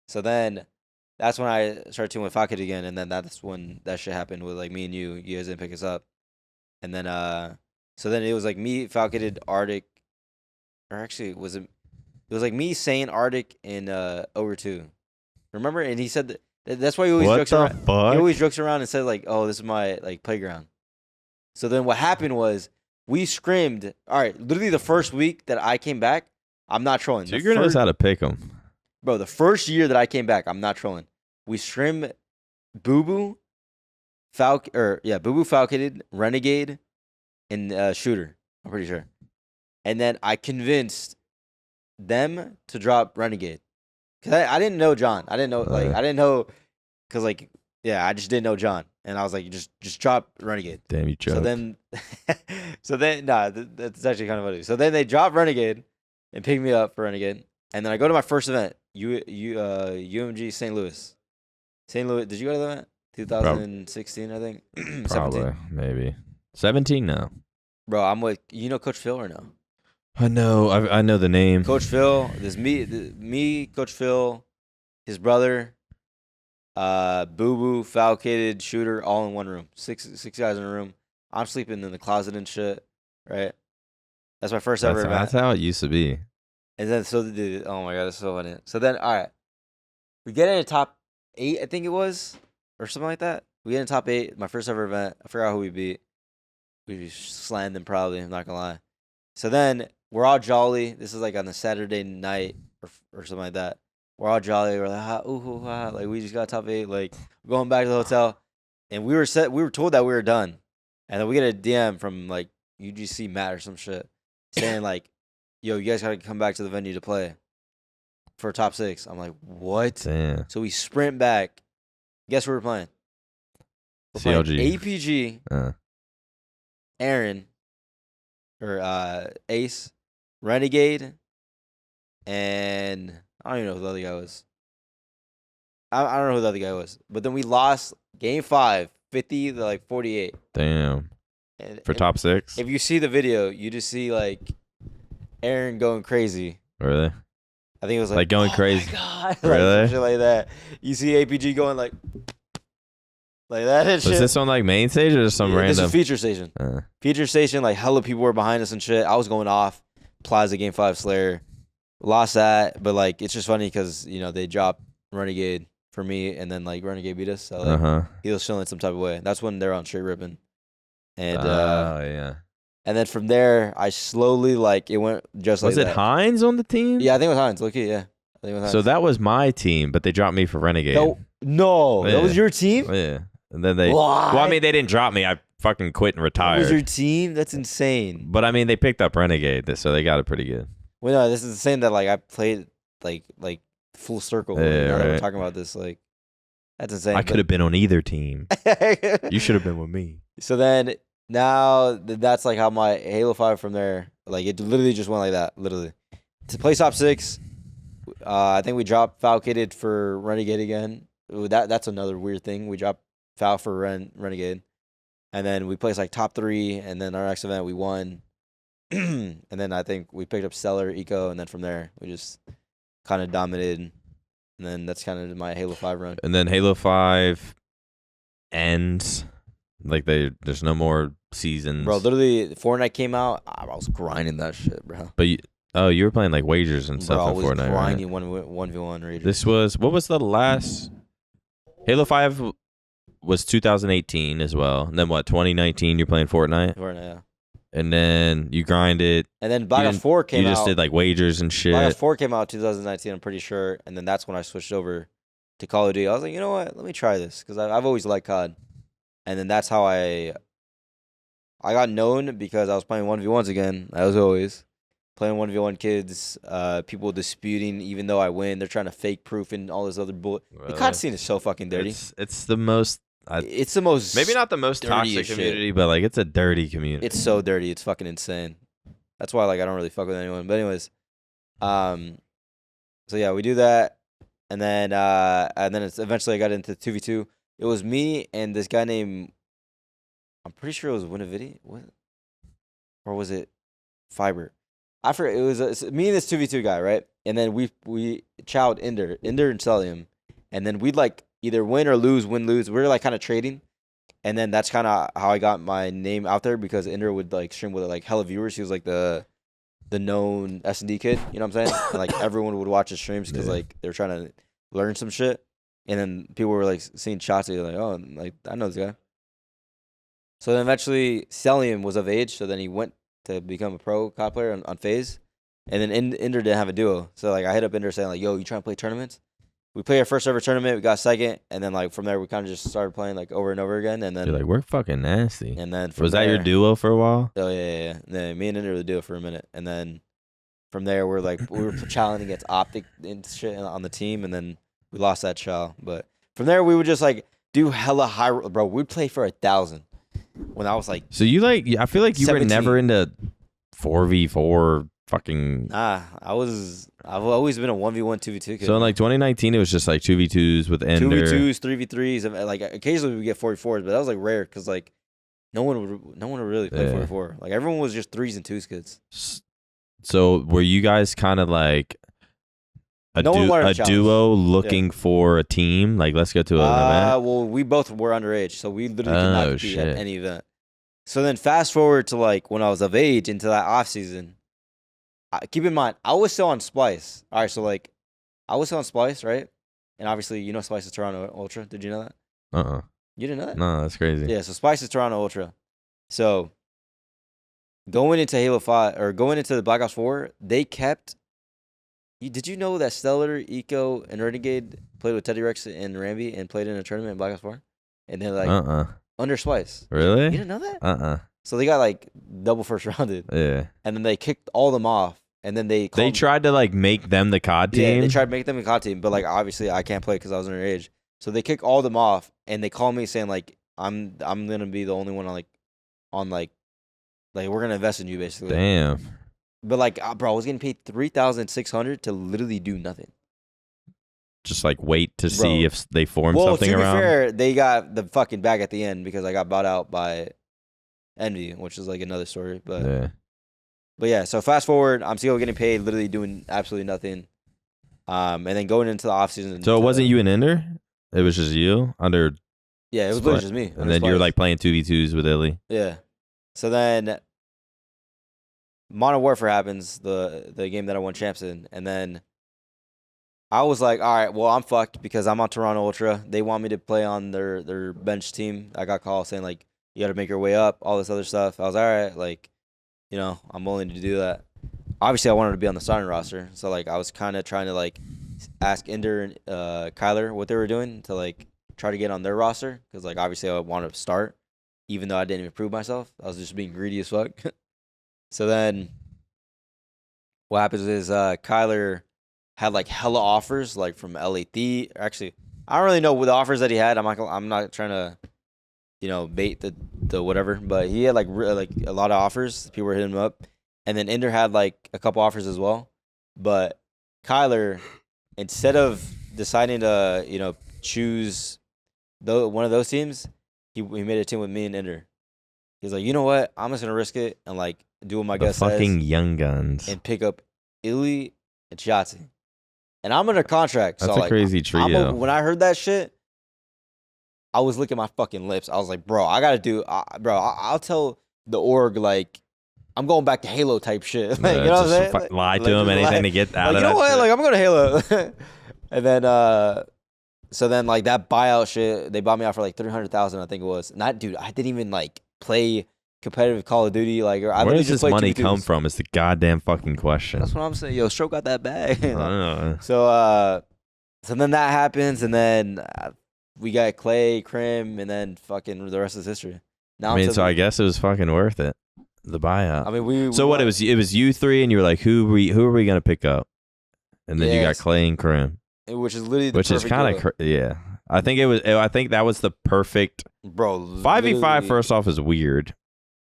So then. That's when I started teaming with Falcon again, and then that's when that shit happened with like me and you. You guys didn't pick us up, and then so then it was like me, Falcon, Arctic, or actually it was like me, Sane, Arctic, and over 2. Remember? And he said that's why he always jokes around. Fuck? He always jokes around and says like, "Oh, this is my like playground." So then what happened was we scrimmed. All right, literally the first week that I came back, I'm not trolling. Jigger knows how to pick them. Bro, the first year that I came back, I'm not trolling. We scrim Boo Boo, Boo Boo, Falcon, Renegade, and Shooter. I'm pretty sure. And then I convinced them to drop Renegade. Cause I didn't know John. I didn't know cause like I just didn't know John. And I was like, just drop Renegade. Damn, you choked. So then that's actually kind of funny. So then they drop Renegade and pick me up for Renegade. And then I go to my first event, UMG St. Louis. St. Louis, did you go to that? 2016, I think. Probably, 17. maybe 17. No, bro, I'm with Coach Phil or no? I know, I know the name. Coach Phil. There's me, Coach Phil, his brother, Boo Boo, Falcated, Shooter, all in one room. Six guys in a room. I'm sleeping in the closet and shit. Right. That's my first ever event. That's how it used to be. And then oh my God, that's so funny. So then, all right, we get in the top 8, I think it was, or something like that. We get in the top 8. My first ever event. I forgot who we beat. We slammed them probably. I'm not gonna lie. So then we're all jolly. This is like on a Saturday night or something like that. We're all jolly. We're like, ha, ooh, ooh, ha. Like we just got top 8. Like going back to the hotel, and we were told that we were done, and then we get a DM from like UGC Matt or some shit saying like, yo, you guys gotta come back to the venue to play for top 6. I'm like, what? Damn. So we sprint back. Guess who we're playing? We're playing CLG. APG, Aaron, or Ace, Renegade, and I don't even know who the other guy was. I don't know who the other guy was. But then we lost game 5, 50 to like 48. Damn. For top 6? If you see the video, you just see like Aaron going crazy. Really? I think it was like going crazy. My God. Really? Like, shit like that. You see APG going like that and shit. Was this on like main stage or just some random? This is feature station. Feature station, like hella people were behind us and shit. I was going off. Plaza game 5 Slayer. Lost that, but like it's just funny because they dropped Renegade for me, and then like Renegade beat us. So like, he was feeling some type of way. That's when they're on straight ripping. And yeah. And then from there, I slowly it went just like that. Was it Hines on the team? Yeah, I think it was Hines. Look, yeah. I think it was Hines. So that was my team, but they dropped me for Renegade. No, Yeah. That was your team? Yeah. And then they Why? Well, I mean they didn't drop me. I fucking quit and That retired. was your team? That's insane. But I mean they picked up Renegade, so they got it pretty good. Well, no, this is insane that I played like full circle. Yeah, Now that we're right. talking about this, that's insane. I could have been on either team. You should have been with me. So then now that's like how my Halo 5 from there, it literally just went like that, literally. To play top 6, I think we dropped Falcated for Renegade again. Ooh, that's another weird thing. We dropped Fal for Renegade. And then we placed top 3, and then our next event we won. And then I think we picked up Stellar, Eco, and then from there we just kind of dominated. And then that's kind of my Halo 5 run. And then Halo 5 ends. There's no more seasons. Bro, literally, Fortnite came out. I was grinding that shit, bro. But you were playing wagers and stuff I in was Fortnite, grinding right? 1v1 raiders. This was what was the last Halo 5 was 2018 as well. And then what, 2019 you're playing Fortnite? Fortnite, yeah. And then you grinded. And then Black Ops 4 came out. You just did wagers and shit. Black Ops 4 came out 2019, I'm pretty sure. And then that's when I switched over to Call of Duty. I was like, you know what? Let me try this. Because I've always liked COD. And then that's how I got known, because I was playing 1v1s again, as always. Playing 1v1 kids, people disputing even though I win. They're trying to fake proof and all this other bull. The COD scene is so fucking dirty. It's the most... it's the most... Maybe not the most toxic community, but it's a dirty community. It's so dirty. It's fucking insane. That's why I don't really fuck with anyone. But anyways, so yeah, we do that, and then it's eventually I got into 2v2. It was me and this guy named, I'm pretty sure it was Winnividi. What? Or was it Fiber? I forget. It was me and this 2v2 guy, right? And then we chowed Ender and Celium, and then we'd either win or lose, win, lose. We were kind of trading. And then that's kind of how I got my name out there, because Ender would stream with hella viewers. He was the known S&D kid, you know what I'm saying? And everyone would watch his streams because they were trying to learn some shit. And then people were seeing Shotzzy, I know this guy. So then eventually Celium was of age, so then he went to become a pro COD player on FaZe. And then Ender didn't have a duo. So I hit up Ender saying yo, you trying to play tournaments? We played our first ever tournament. We got second, and then from there we kind of just started playing over and over again. And then you're we're fucking nasty. And then was that your duo for a while? Oh yeah. And then me and Ender were the duo for a minute, and then from there we were challenging against OpTic and shit on the team, and then we lost that challenge. But from there we would just do hella high, bro. We'd play for 1,000 when I was So you I feel like you 17. were never into 4v4 fucking. Nah, I've always been a 1v1, 2v2 kid. So in 2019, it was just 2v2s with Ender. 2v2s, 3v3s, and occasionally we get 44s, but that was rare because no one would really play 44. Everyone was just 3s and 2s kids. So were you guys kind of a duo looking for a team? Let's go to an event? Well, we both were underage, so we literally could not compete at any event. So then fast forward to when I was of age into that off season. Keep in mind, I was still on Splice. All right, so I was still on Splice, right? And obviously, Splice is Toronto Ultra. Did you know that? Uh-uh. You didn't know that? No, that's crazy. Yeah, so Splice is Toronto Ultra. So going into Halo 5 or going into the Black Ops 4, they kept. Did you know that Stellar, Eco, and Renegade played with Teddy Rex and Rambi and played in a tournament in Black Ops 4? And they're like under Splice. Really? You didn't know that? So they got like double first rounded. Yeah. And then they kicked all them off. And then they tried to like make them the COD team. Yeah, they tried to make them a COD team, but like obviously I can't play because I was underage. So they kicked all them off, and they called me saying like I'm gonna be the only one on like we're gonna invest in you basically. Damn. But like bro, I was getting paid $3,600 to literally do nothing. Just like wait to see if they form something around. To be fair, they got the fucking bag at the end because I got bought out by Envy, which is like another story. But yeah, so fast forward, I'm still getting paid, literally doing absolutely nothing. And then going into the off season. So it wasn't you and Ender? It was just you under. Yeah, it was literally just me. And then you were like playing 2v2s with Illy. Yeah. So then Modern Warfare happens, the game that I won champs in, and then I was like, all right, well, I'm fucked because I'm on Toronto Ultra. They want me to play on their bench team. I got called saying like you got to make your way up, all this other stuff. I was all right, like, you know, I'm willing to do that. Obviously, I wanted to be on the starting roster, so like I was kind of trying to like ask Ender and Kyler what they were doing to like try to get on their roster because like obviously I wanted to start, even though I didn't even prove myself. I was just being greedy as fuck. So then, what happens is Kyler had like hella offers like from LAT. Actually, I don't really know what the offers that he had. I'm not trying to, you know, bait the whatever, but he had like a lot of offers. People were hitting him up. And then Ender had like a couple offers as well. But Kyler, instead of deciding to, you know, choose one of those teams, he made a team with me and Ender. He's like, you know what? I'm just going to risk it and like do what my gut says. Fucking young guns. And pick up Illy and Shotzzy. And I'm under contract. That's so a like, crazy trio. When I heard that shit, I was licking my fucking lips. I was like, bro, I got to do, I'll tell the org like, I'm going back to Halo type shit. Like, you know what I'm saying? Lie to him, anything to get out of that. You know what? Shit. Like, I'm going to Halo. And then, so then, like, that buyout shit, they bought me out for like $300,000, I think it was. Not, dude, I didn't even like play competitive Call of Duty. Like, where does this money come from? Is the goddamn fucking question. That's what I'm saying. Yo, Stroke got that bag. I don't know. So then that happens, and then we got Clay, Krim, and then fucking the rest is history. Now I guess it was fucking worth it. The buyout. I mean, so what? It was you three, and you were like, who are we gonna pick up? And then you got Clay and Krim, which is literally which is kind of yeah. I think that was the perfect 5v5. First off, is weird,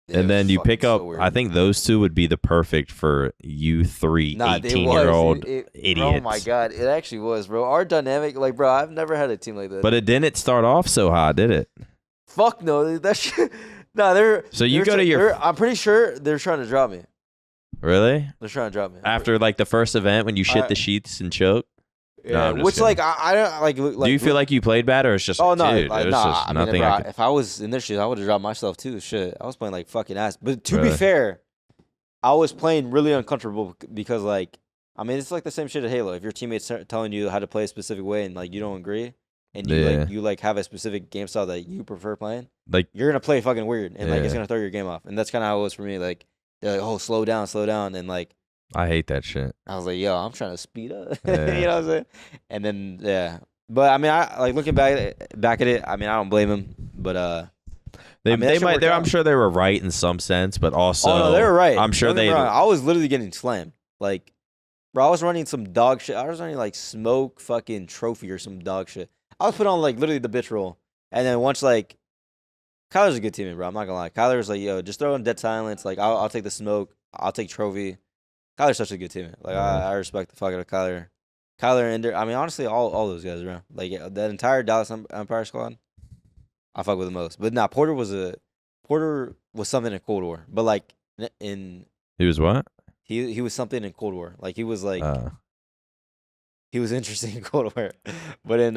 and then you pick up. I think those two would be the perfect for you three 18-year-old idiots. Oh my god, it actually was, bro. Our dynamic, like, bro, I've never had a team like that. But it didn't start off so hot, did it? Fuck no, that shit. No, they're. So you go to your. I'm pretty sure they're trying to drop me. Really? They're trying to drop me after like the first event when you shit the sheets and choke. Yeah, no, which like I don't like. Do you feel like you played bad, or it's just? Oh no, dude, like, just nothing. Bro, if I was in their shoes, I would have dropped myself too. Shit, I was playing like fucking ass. But to be fair, I was playing really uncomfortable because like I mean it's like the same shit at Halo. If your teammates are telling you how to play a specific way and like you don't agree. And you have a specific game style that you prefer playing, like you're gonna play fucking weird, and like it's gonna throw your game off, and that's kind of how it was for me. Like they're like, "Oh, slow down," and like I hate that shit. I was like, "Yo, I'm trying to speed up," you know what I'm saying? And then but I mean, I like looking back at it. I mean, I don't blame them, but they might. I'm sure they were right in some sense, but also oh no, they were right. I'm sure they. I was literally getting slammed, like, bro. I was running some dog shit. I was running like smoke fucking trophy or some dog shit. I was put on like literally the bitch roll, and then once like, Kyler's a good teammate, bro. I'm not gonna lie. Kyler's like, yo, just throw in dead silence. Like, I'll take the smoke. I'll take trophy. Kyler's such a good teammate. Like, I respect the fuck out of Kyler. Kyler and I mean, honestly, all those guys around. Like that entire Dallas Empire squad, I fuck with the most. But nah, Porter was something in Cold War. But like in he was what? He was something in Cold War. Like he was like. He was interesting in Cold War, but in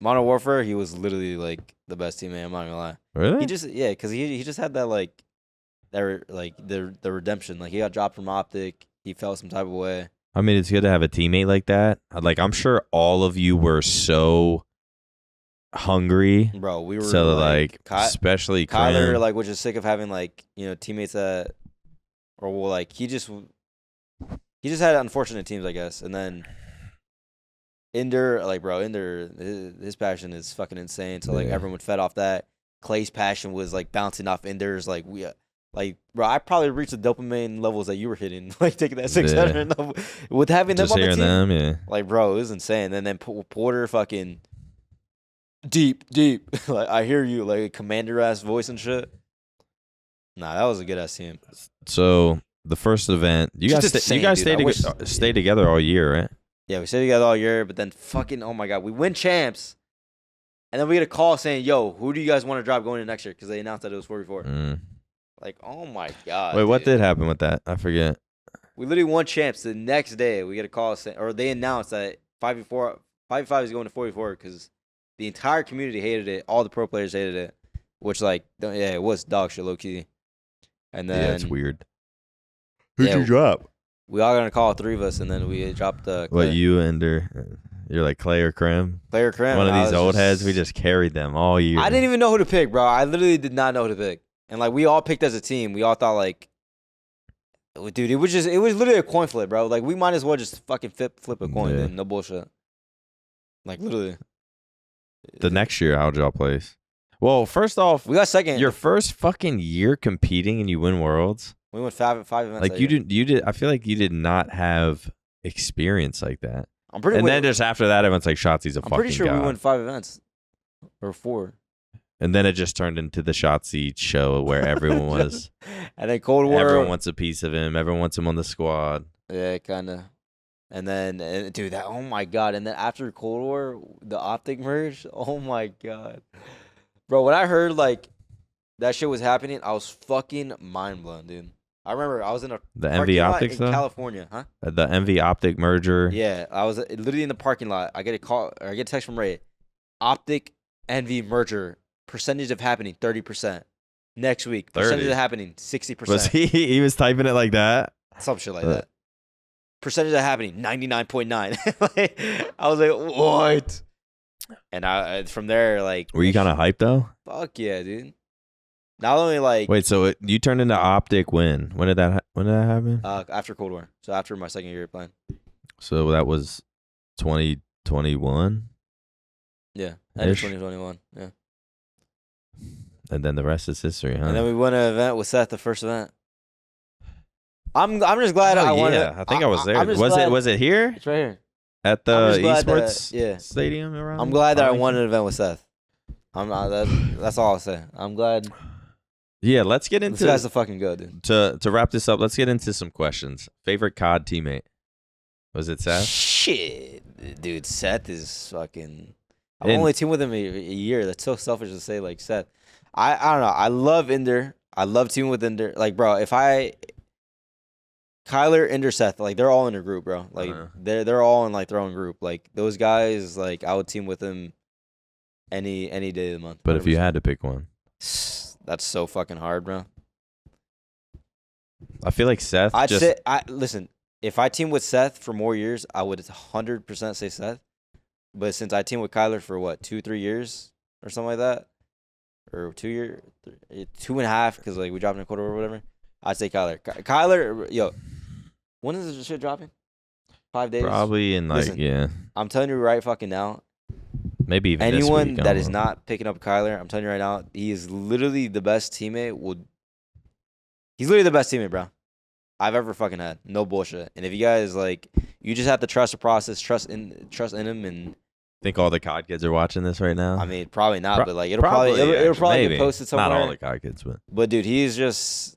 Modern Warfare, he was literally like the best teammate. I'm not gonna lie. Really? He just because he just had that like the redemption. Like he got dropped from OpTic. He felt some type of way. I mean, it's good to have a teammate like that. Like I'm sure all of you were so hungry. Bro, we were So like especially Kyler Cram. like was just sick of having like teammates that or well like he just had unfortunate teams, I guess. And then Ender, like bro, his passion is fucking insane. So like everyone fed off that. Clay's passion was like bouncing off Ender's. Like bro, I probably reached the dopamine levels that you were hitting, like taking that 600 level with having Just them on the hearing team. them, yeah. Like bro, it was insane. And then Porter fucking deep, like I hear you, like a commander ass voice and shit. Nah, that was a good ass team. So the first event, you guys stayed together all year, right? Yeah, we stayed together all year, but then fucking oh my god, we win champs. And then we get a call saying, "Yo, who do you guys want to drop going into next year?" Because they announced that it was 44. Like, oh my god. Wait, what did happen with that? I forget. We literally won champs. The next day, we get a call saying, or they announced that 5v5 is going to 44 because the entire community hated it. All the pro players hated it, which it was dog shit, low key. And then it's weird. Who'd you drop? We all got a call, 3 of us, and then we dropped Clay. What, you and you're like Clay or Crim? Clay or Crim. One of these old heads, we just carried them all year. I didn't even know who to pick, bro. I literally did not know who to pick. And like we all picked as a team. We all thought like, dude, it was literally a coin flip, bro. Like we might as well just fucking flip a coin, dude. No bullshit. Like literally. The next year, how'd y'all place? Well, first off, we got second. Your first fucking year competing and you win worlds. We went five events. Like you did. I feel like you did not have experience like that. I'm pretty. And then just after that, everyone's like, Shotzy's a fucking god. I'm pretty sure we won 5 events or 4. And then it just turned into the Shotzzy show where everyone was. And then Cold War. Everyone wants a piece of him. Everyone wants him on the squad. Yeah, kind of. And then, dude, that, oh my god. And then after Cold War, the OpTic merge, oh my god. Bro, when I heard, like, that shit was happening, I was fucking mind blown, dude. I remember I was in the MV OpTic in California, huh? The MV OpTic merger. Yeah, I was literally in the parking lot. I get a text from Ray. OpTic NV merger. Percentage of happening 30%. Next week, percentage of happening 60%. Was he was typing it like that? Some shit like that. Percentage of happening 99.9. I was like, what? And I from there, like, were you kind of hyped though? Fuck yeah, dude. Not only like, wait, so you turned into OpTic when did that happen? After Cold War, so after my second year playing. So that was 2021. Yeah, end of 2021. Yeah. And then the rest is history, huh? And then we won an event with Seth, the first event. I'm just glad I won it. I think I was there. Was it here? It's right here. At the esports stadium around? I'm glad that I won an event with Seth. That's all I'll say. I'm glad. Yeah, let's get into this guy's the fucking go, dude. To wrap this up, let's get into some questions. Favorite COD teammate? Was it Seth? Shit, dude, Seth is fucking. I've only teamed with him a year. That's so selfish to say, like Seth. I don't know. I love Ender. I love teaming with Ender. Like, bro, Kyler, Ender, Seth, like they're all in a group, bro. Like they're all in like their own group. Like those guys, like I would team with them any day of the month. But 100%. If you had to pick one, that's so fucking hard, bro. I feel like Seth. Listen. If I team with Seth for more years, I would 100% say Seth. But since I teamed with Kyler for what 2-3 years or something like that. Or 2 years, 2.5, because like we dropped in a quarter or whatever. I'd say Kyler. Kyler, yo, when is this shit dropping? 5 days. Probably in like I'm telling you right fucking now. Maybe even anyone that is not picking up Kyler, I'm telling you right now, he is literally the best teammate. He's literally the best teammate, bro, I've ever fucking had. No bullshit. And if you guys like, you just have to trust the process, trust in him, and. Think all the COD kids are watching this right now? I mean, probably not, but like it'll probably get posted somewhere. Not all the COD kids, but dude, he's just.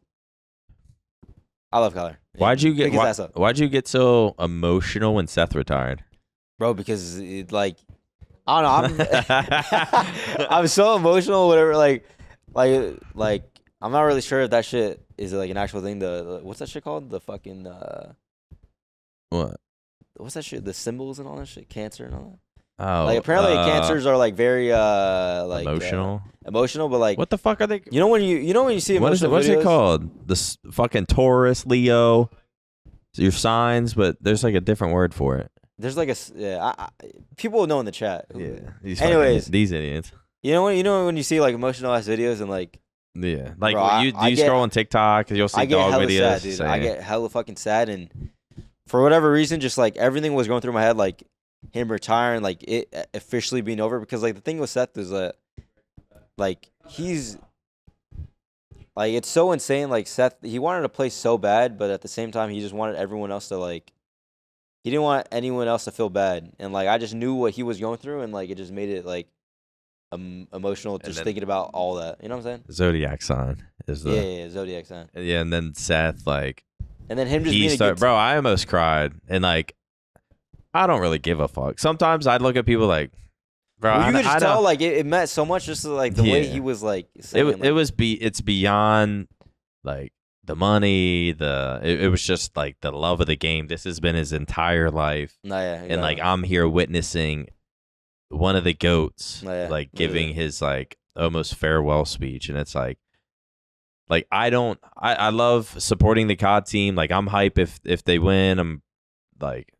I love Kyler. Why'd you get so emotional when Seth retired? Bro, because I don't know. I'm so emotional. Whatever. Like, I'm not really sure if that shit is like an actual thing. What's that shit called? The fucking. What? What's that shit? The symbols and all that shit. Cancer and all that. Oh, like apparently cancers are like very like emotional, but like what the fuck are they? You know when you see emotional what's videos? It called? The fucking Taurus, Leo, your signs, but there's like a different word for it. There's like people will know in the chat. Yeah. Anyways, these idiots. You know when you see like emotional ass videos and like. Yeah, like Bro, you scroll on TikTok because you'll see I get dog hella videos. sad, dude. I get hella fucking sad, and for whatever reason, just like everything was going through my head, like him retiring, like it officially being over. Because like the thing with Seth is that, like he's, like it's so insane. Like Seth, he wanted to play so bad, but at the same time, he just wanted everyone else to like. He didn't want anyone else to feel bad, and like I just knew what he was going through, and like it just made it like. Emotional just thinking about all that. You know what I'm saying? Zodiac sign is the yeah, Zodiac sign. Yeah, and then Seth like and then him just being bro, I almost cried and like I don't really give a fuck. Sometimes I'd look at people like bro, well, you could just tell like it meant so much just like the way he was like saying, it's beyond like the money, it was just like the love of the game. This has been his entire life. And like I'm here witnessing one of the GOATs like giving his like almost farewell speech, and it's like I love supporting the COD team. Like I'm hype if they win. I'm like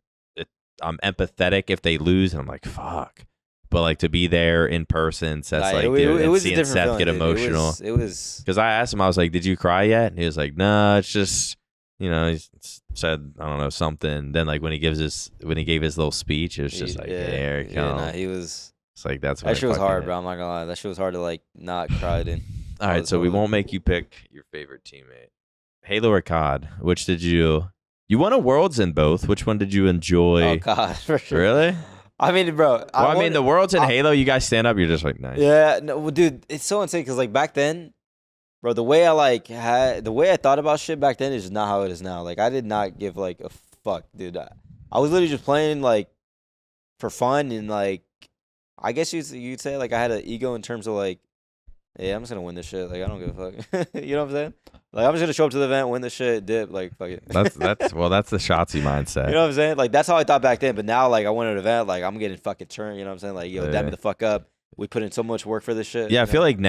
I'm empathetic if they lose, and I'm like fuck. But like to be there in person, Seth's like dude, it was seeing Seth feeling, get emotional. It was because I asked him, I was like, "Did you cry yet?" And he was like, "Nah, it's just." You know, he said I don't know something. Then like when he gave his little speech, it was just like there it comes. He was. It's like that shit was hard, bro. I'm not gonna lie, that shit was hard to like not cry in. All right, so we won't make you pick your favorite teammate, Halo or COD. Which did you won a Worlds in both? Which one did you enjoy? Oh COD, for sure. Really? I mean, bro. I mean, the Worlds in Halo, you guys stand up, you're just like nice. Yeah, no, dude, it's so insane because like back then. Bro, the way I thought about shit back then is not how it is now. Like, I did not give, like, a fuck, dude. I was literally just playing, like, for fun, and, like, I guess you'd say, like, I had an ego in terms of, like, yeah, I'm just gonna win this shit. Like, I don't give a fuck. You know what I'm saying? Like, I'm just gonna show up to the event, win the shit, dip, like, fuck it. That's the Shotzzy mindset. You know what I'm saying? Like, that's how I thought back then, but now, like, I win an event, like, I'm getting fucking turned, you know what I'm saying? Like, yo, dab me the fuck up. We put in so much work for this shit. Yeah, I feel like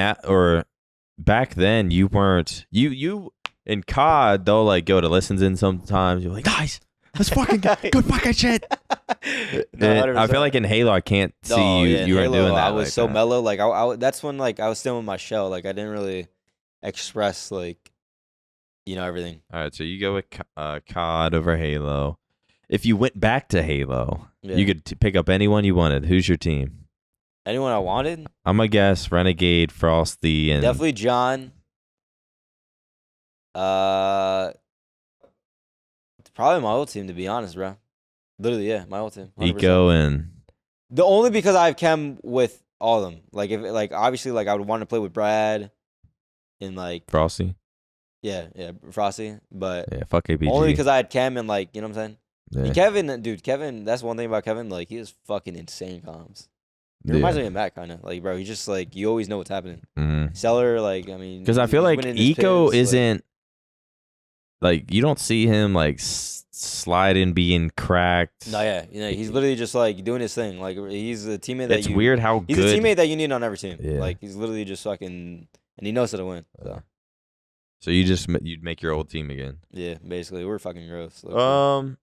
back then you weren't you in COD they'll like go to listens in sometimes you're like guys let's fucking good fucking shit. No, I feel like in Halo I can't see you weren't doing that. I was like so mellow, like I that's when like I was still in my shell, like I didn't really express like everything. All right, so you go with COD over Halo. If you went back to Halo, you could pick up anyone you wanted. Who's your team? Anyone I wanted? I'm gonna guess Renegade, Frosty, and definitely John. It's probably my old team, to be honest, bro. Literally, yeah, my old team. 100%. Eco and the only because I've chem with all of them. Like if obviously like I would want to play with Brad and like Frosty. Yeah, Frosty. But yeah, fuck APG. Only because I had Chem and like, you know what I'm saying? Yeah. And Kevin, that's one thing about Kevin, like he is fucking insane comms. He reminds me of Matt, kind of. Like, bro, he just, like, you always know what's happening. Mm-hmm. Seller, like, I mean. Because I feel like Eco isn't, like, you don't see him, like, sliding, being cracked. No, yeah. He's literally just, like, doing his thing. Like, he's a teammate that it's weird how he's good. He's a teammate that you need on every team. Yeah. Like, he's literally just fucking, and he knows how to win. So you'd make your old team again. Yeah, basically. We're fucking gross. I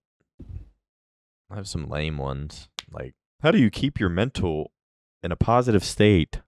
have some lame ones. Like, how do you keep your mental in a positive state?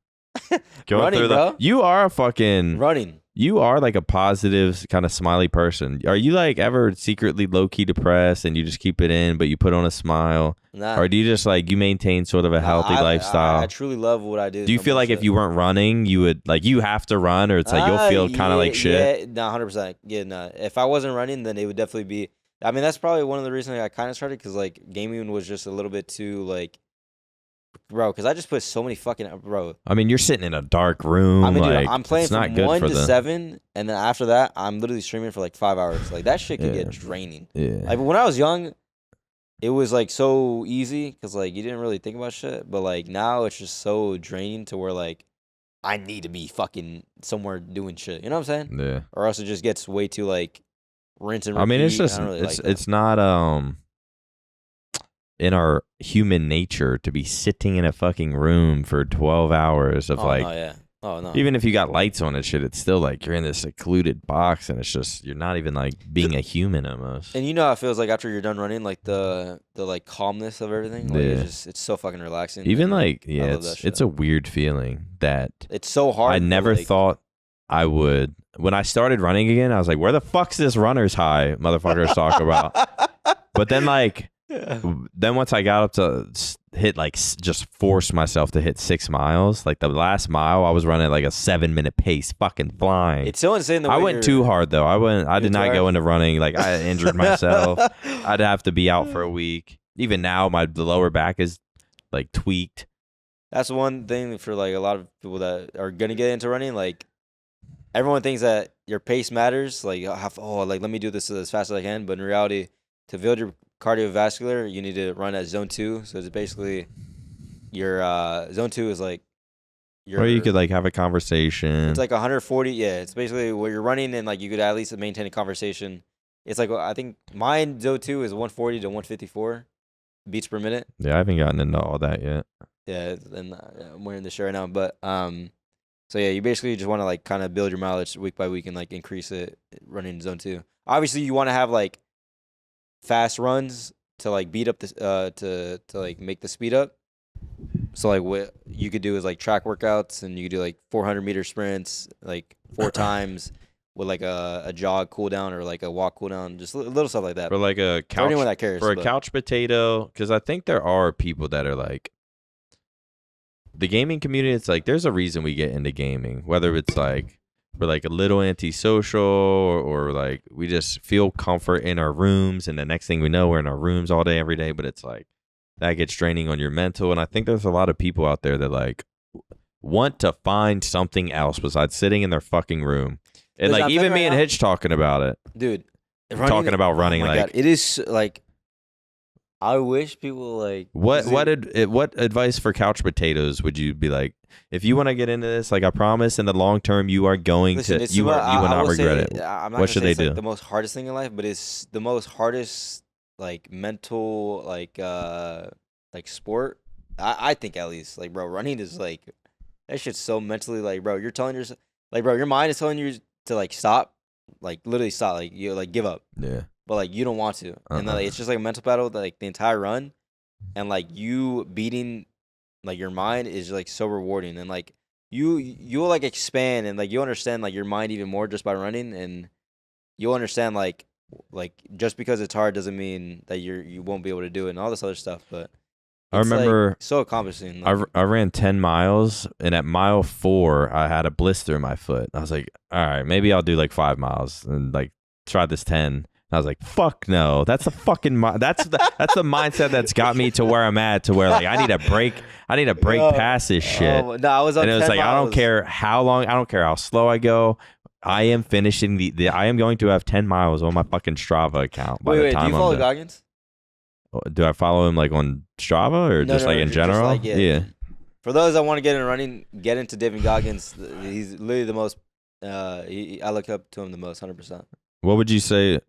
Running, bro. You are a fucking running. You are like a positive kind of smiley person. Are you like ever secretly low key depressed and you just keep it in, but you put on a smile? Nah. Or do you just like you maintain sort of a healthy lifestyle? I truly love what I do. Do you feel like if you weren't running, you would like you have to run, or it's like you'll feel kind of like shit? Yeah, no, 100%. Yeah, no. If I wasn't running, then it would definitely be. I mean, that's probably one of the reasons I kind of started because like gaming was just a little bit too like. Bro, because I just put so many fucking bro. I mean, you're sitting in a dark room. I mean, dude, I'm playing from 1 to 7, and then after that, I'm literally streaming for like 5 hours. Like that shit could get draining. Yeah. Like when I was young, it was like so easy because like you didn't really think about shit. But like now, it's just so draining to where like I need to be fucking somewhere doing shit. You know what I'm saying? Yeah. Or else it just gets way too like rinse and repeat. I mean, it's just it's not in our human nature to be sitting in a fucking room for 12 hours of No, yeah. Oh no. Even if you got lights on and shit, it's still like you're in this secluded box, and it's just you're not even like being a human almost. And you know how it feels like after you're done running, like the like calmness of everything. Like it's so fucking relaxing. Even like I love that shit. it's a weird feeling that it's so hard. I never thought I would. When I started running again, I was like, where the fuck's this runner's high motherfuckers talk about? But then like then once I got up to hit like just force myself to hit 6 miles, like the last mile I was running like a 7-minute pace, fucking flying. It's so insane. I went too hard though. I did not go into running. Like I injured myself. I'd have to be out for a week. Even now, the lower back is like tweaked. That's one thing for like a lot of people that are gonna get into running. Like everyone thinks that your pace matters. Like like let me do this as fast as I can. But in reality, to build your cardiovascular, you need to run at zone 2. So it's basically your zone 2 is like or you could like have a conversation. It's like 140. Yeah, it's basically where you're running and like you could at least maintain a conversation. It's like I think mine zone 2 is 140 to 154 beats per minute. Yeah, I haven't gotten into all that yet. Yeah, and I'm wearing this shirt right now, but so yeah, you basically just want to like kind of build your mileage week by week and like increase it running zone 2. Obviously, you want to have like fast runs to like beat up this to like make the speed up. So like what you could do is like track workouts, and you could do like 400-meter sprints like 4 times with like a jog cool down or like a walk cool down, just little stuff like that. For like a couch, for anyone that cares, for a couch potato, because I think there are people that are like the gaming community. It's like there's a reason we get into gaming, whether it's like we're like a little antisocial or like we just feel comfort in our rooms, and the next thing we know we're in our rooms all day every day, but it's like that gets draining on your mental. And I think there's a lot of people out there that like want to find something else besides sitting in their fucking room. And like even me and Hitch talking about it, dude, talking about running, like God, it is like I wish people like what advice for couch potatoes would you be like if you want to get into this? Like I promise, in the long term, you are going to you will not regret it. What should they do? Like the most hardest thing in life, but it's the most hardest like mental like sport. I think at least like bro, running is like that shit's so mentally like bro. You're telling yourself like bro, your mind is telling you to like stop, like literally stop, like you like give up. Yeah. But like you don't want to, and then, like, it's just like a mental battle, like the entire run, and like you beating, like your mind is like so rewarding, and like you'll like expand and like you understand like your mind even more just by running, and you'll understand like just because it's hard doesn't mean that you won't be able to do it and all this other stuff. But I remember like, so accomplishing. Like, I ran 10 miles, and at mile 4, I had a blister in my foot. I was like, all right, maybe I'll do like 5 miles and like try this 10. I was like, fuck no. That's the fucking that's the mindset that's got me to where I'm at, to where like I need a break. I need a break past this shit. No, I was on and it was 10 like miles. I don't care how long, I don't care how slow I go. I am finishing I am going to have 10 miles on my fucking Strava account by the time do you follow Goggins? Do I follow him like on Strava or just like in general? Like, yeah. For those that want to get into running, get into David Goggins. He's literally the most. I look up to him the most, 100%. What would you say?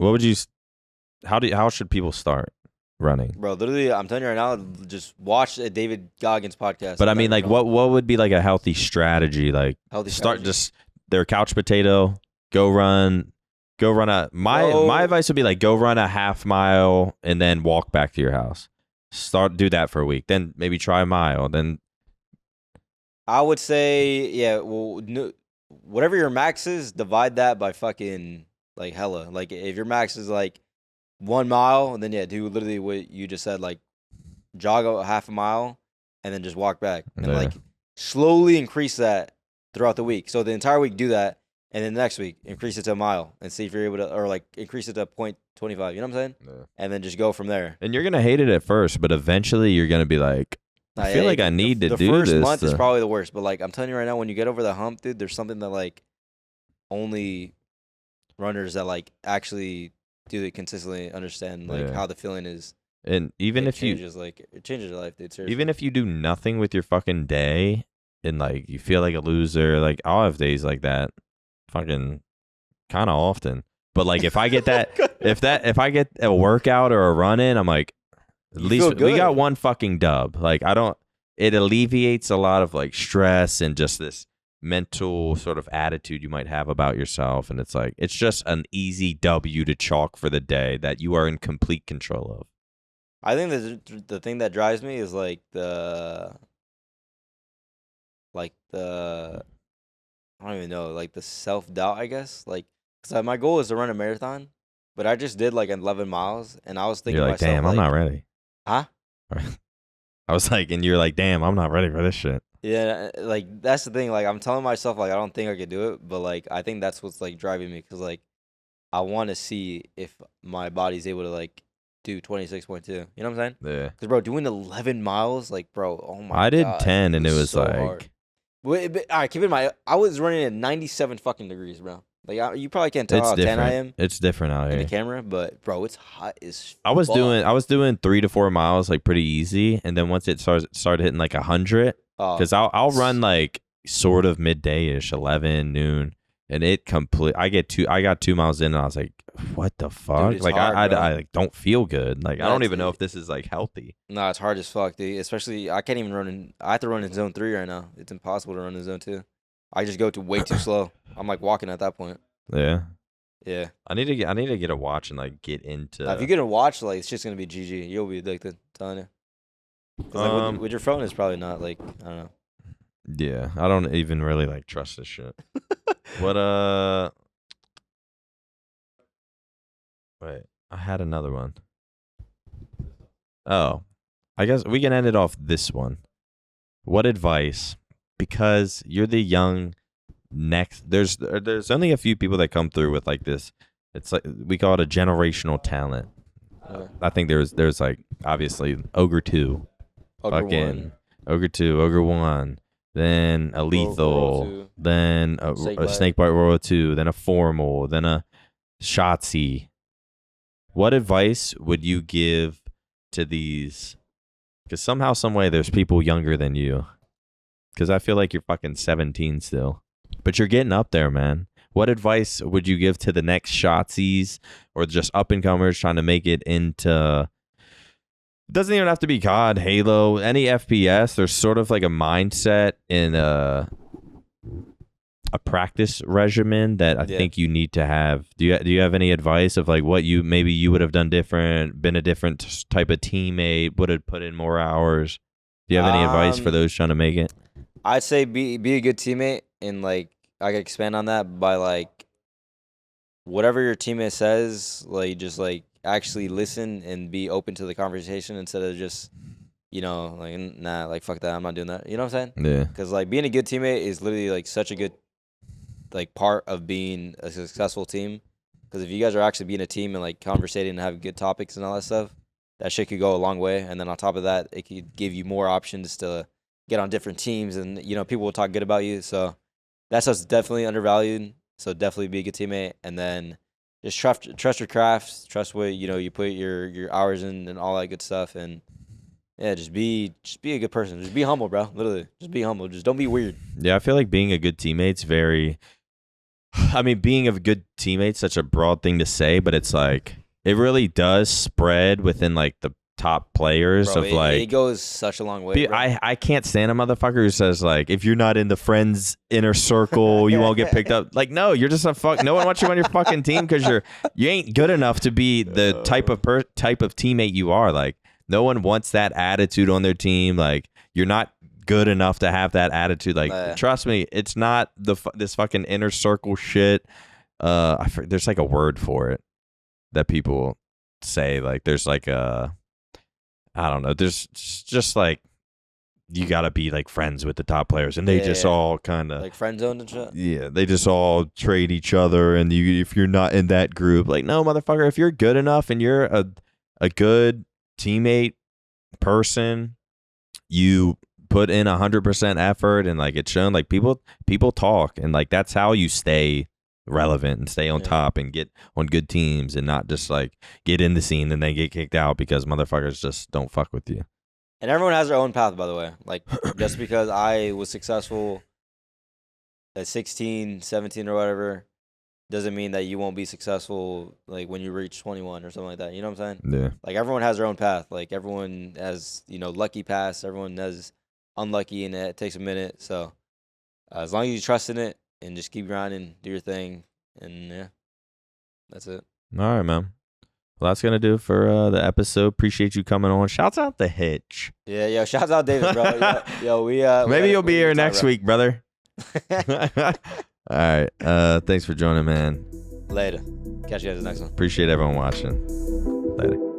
How should people start running? Bro, literally, I'm telling you right now, just watch a David Goggins podcast. But I mean, like, what would be like a healthy strategy? Like, just their couch potato, go run my advice would be like, go run a half mile and then walk back to your house. Do that for a week. Then maybe try a mile. Then I would say, yeah, well, whatever your max is, divide that by fucking like hella. Like if your max is like 1 mile, then yeah, do literally what you just said, like jog a half a mile and then just walk back and like slowly increase that throughout the week. So the entire week do that, and then the next week increase it to a mile and see if you're able to, or like increase it to 0.25. You know what I'm saying? Yeah. And then just go from there. And you're gonna hate it at first, but eventually you're gonna be like, I feel like I need to do this. The first month is probably the worst, but like I'm telling you right now, when you get over the hump, dude, there's something that like only runners that like actually do it consistently understand, like how the feeling is. And even if it changes your life, dude. Seriously. Even if you do nothing with your fucking day and like you feel like a loser, like I'll have days like that, fucking kind of often. But like if I get that, if I get a workout or a run in, I'm like, at least we got one fucking dub. Like it alleviates a lot of like stress and just this mental sort of attitude you might have about yourself, and it's like it's just an easy W to chalk for the day that you are in complete control of. I think the thing that drives me is like the I don't even know, like the self-doubt, I guess. Like, cause my goal is to run a marathon, but I just did like 11 miles, and I was thinking You're to like, myself, damn, I'm not ready. huh? I was like, and you're like, damn, I'm not ready for this shit. Yeah, like that's the thing. Like I'm telling myself, like I don't think I could do it, but like I think that's what's like driving me, cause like I want to see if my body's able to like do 26.2. You know what I'm saying? Yeah. Cause bro, doing 11 miles, like bro, oh my I did God, 10, and it was so like, hard. Wait, but, all right, keep in mind, I was running at 97 fucking degrees, bro. Like you probably can't tell it's how 10 I different. am It's different out in the here. camera, but bro, it's hot as I was fuck. doing 3 to 4 miles like pretty easy, and then once it started hitting like 100, because I'll run like sort of midday ish, 11 noon, and it I got 2 miles in, and I was like, what the fuck? it's like hard, I like don't feel good. Like I don't That's even know it. if this is like healthy. Nah, it's hard as fuck, dude. Especially I can't even run in. I have to run in zone 3 right now. It's impossible to run in zone 2. I just go to way too slow. I'm like walking at that point. Yeah. Yeah. I need to get a watch and like get into. Now, if you get a watch, like it's just gonna be GG. You'll be addicted. Telling you. 'Cause, like, with your phone, it's probably not like I don't know. Yeah, I don't even really like trust this shit. What Wait, I had another one. Oh, I guess we can end it off this one. What advice? Because you're the young next. There's only a few people that come through with like this. It's like we call it a generational talent. I think there's like obviously Ogre 2, fucking Ogre 2, Ogre 1, then a Lethal, then a Snakebite Royal 2, then a Formal, then a Shotzzy. What advice would you give to these? Because somehow, some way, there's people younger than you. Because I feel like you're fucking 17 still, but you're getting up there, man. What advice would you give to the next Shotzys or just up and comers trying to make it into? It doesn't even have to be COD, Halo, any FPS. There's sort of like a mindset in a practice regimen that I think you need to have. Do you have any advice of like what maybe you would have done different, been a different type of teammate, would have put in more hours? Do you have any advice for those trying to make it? I'd say be a good teammate, and like I could expand on that by like whatever your teammate says, like just like actually listen and be open to the conversation instead of just like nah, like fuck that, I'm not doing that. You know what I'm saying? Yeah. Because like being a good teammate is literally like such a good like part of being a successful team. Because if you guys are actually being a team and like conversating and having good topics and all that stuff, that shit could go a long way. And then on top of that, it could give you more options to get on different teams, and people will talk good about you. So that's what's definitely undervalued. So definitely be a good teammate, and then just trust your craft, trust what you put your hours in and all that good stuff, and yeah, just be a good person. Just be humble, bro. Literally, just be humble. Just don't be weird. Yeah, I feel like being a good teammate's very. I mean, being a good teammate's such a broad thing to say, but it's like it really does spread within like the top players. Bro, of like it goes such a long way. Bro. I can't stand a motherfucker who says like if you're not in the friends inner circle you won't get picked up. Like no, you're just a fuck. No one wants you on your fucking team because you ain't good enough to be the type of teammate you are. Like no one wants that attitude on their team. Like you're not good enough to have that attitude. Like trust me, it's not this fucking inner circle shit. There's like a word for it that people say. Like there's like a I don't know. There's just like you gotta be like friends with the top players, and they just all kind of like friend zone and shit. Yeah, they just all trade each other, and if you're not in that group, like no motherfucker, if you're good enough and you're a good teammate person, you put in 100% effort, and like it's shown. Like people talk, and like that's how you stay relevant and stay on top and get on good teams and not just like get in the scene and then get kicked out because motherfuckers just don't fuck with you. And everyone has their own path, by the way. Like just because I was successful at 16, 17 or whatever doesn't mean that you won't be successful like when you reach 21 or something like that. You know what I'm saying? Yeah. Like everyone has their own path. Like everyone has, lucky paths, everyone has unlucky, and it takes a minute. So As long as you trust in it and just keep grinding, do your thing, and yeah, that's it. All right, man. Well, that's going to do it for the episode. Appreciate you coming on. Shouts out the Hitch. Yeah, yo, shouts out David, bro. yo, we Maybe you'll be here good time, next bro. week, brother. All right. Thanks for joining, man. Later. Catch you guys in the next one. Appreciate everyone watching. Later.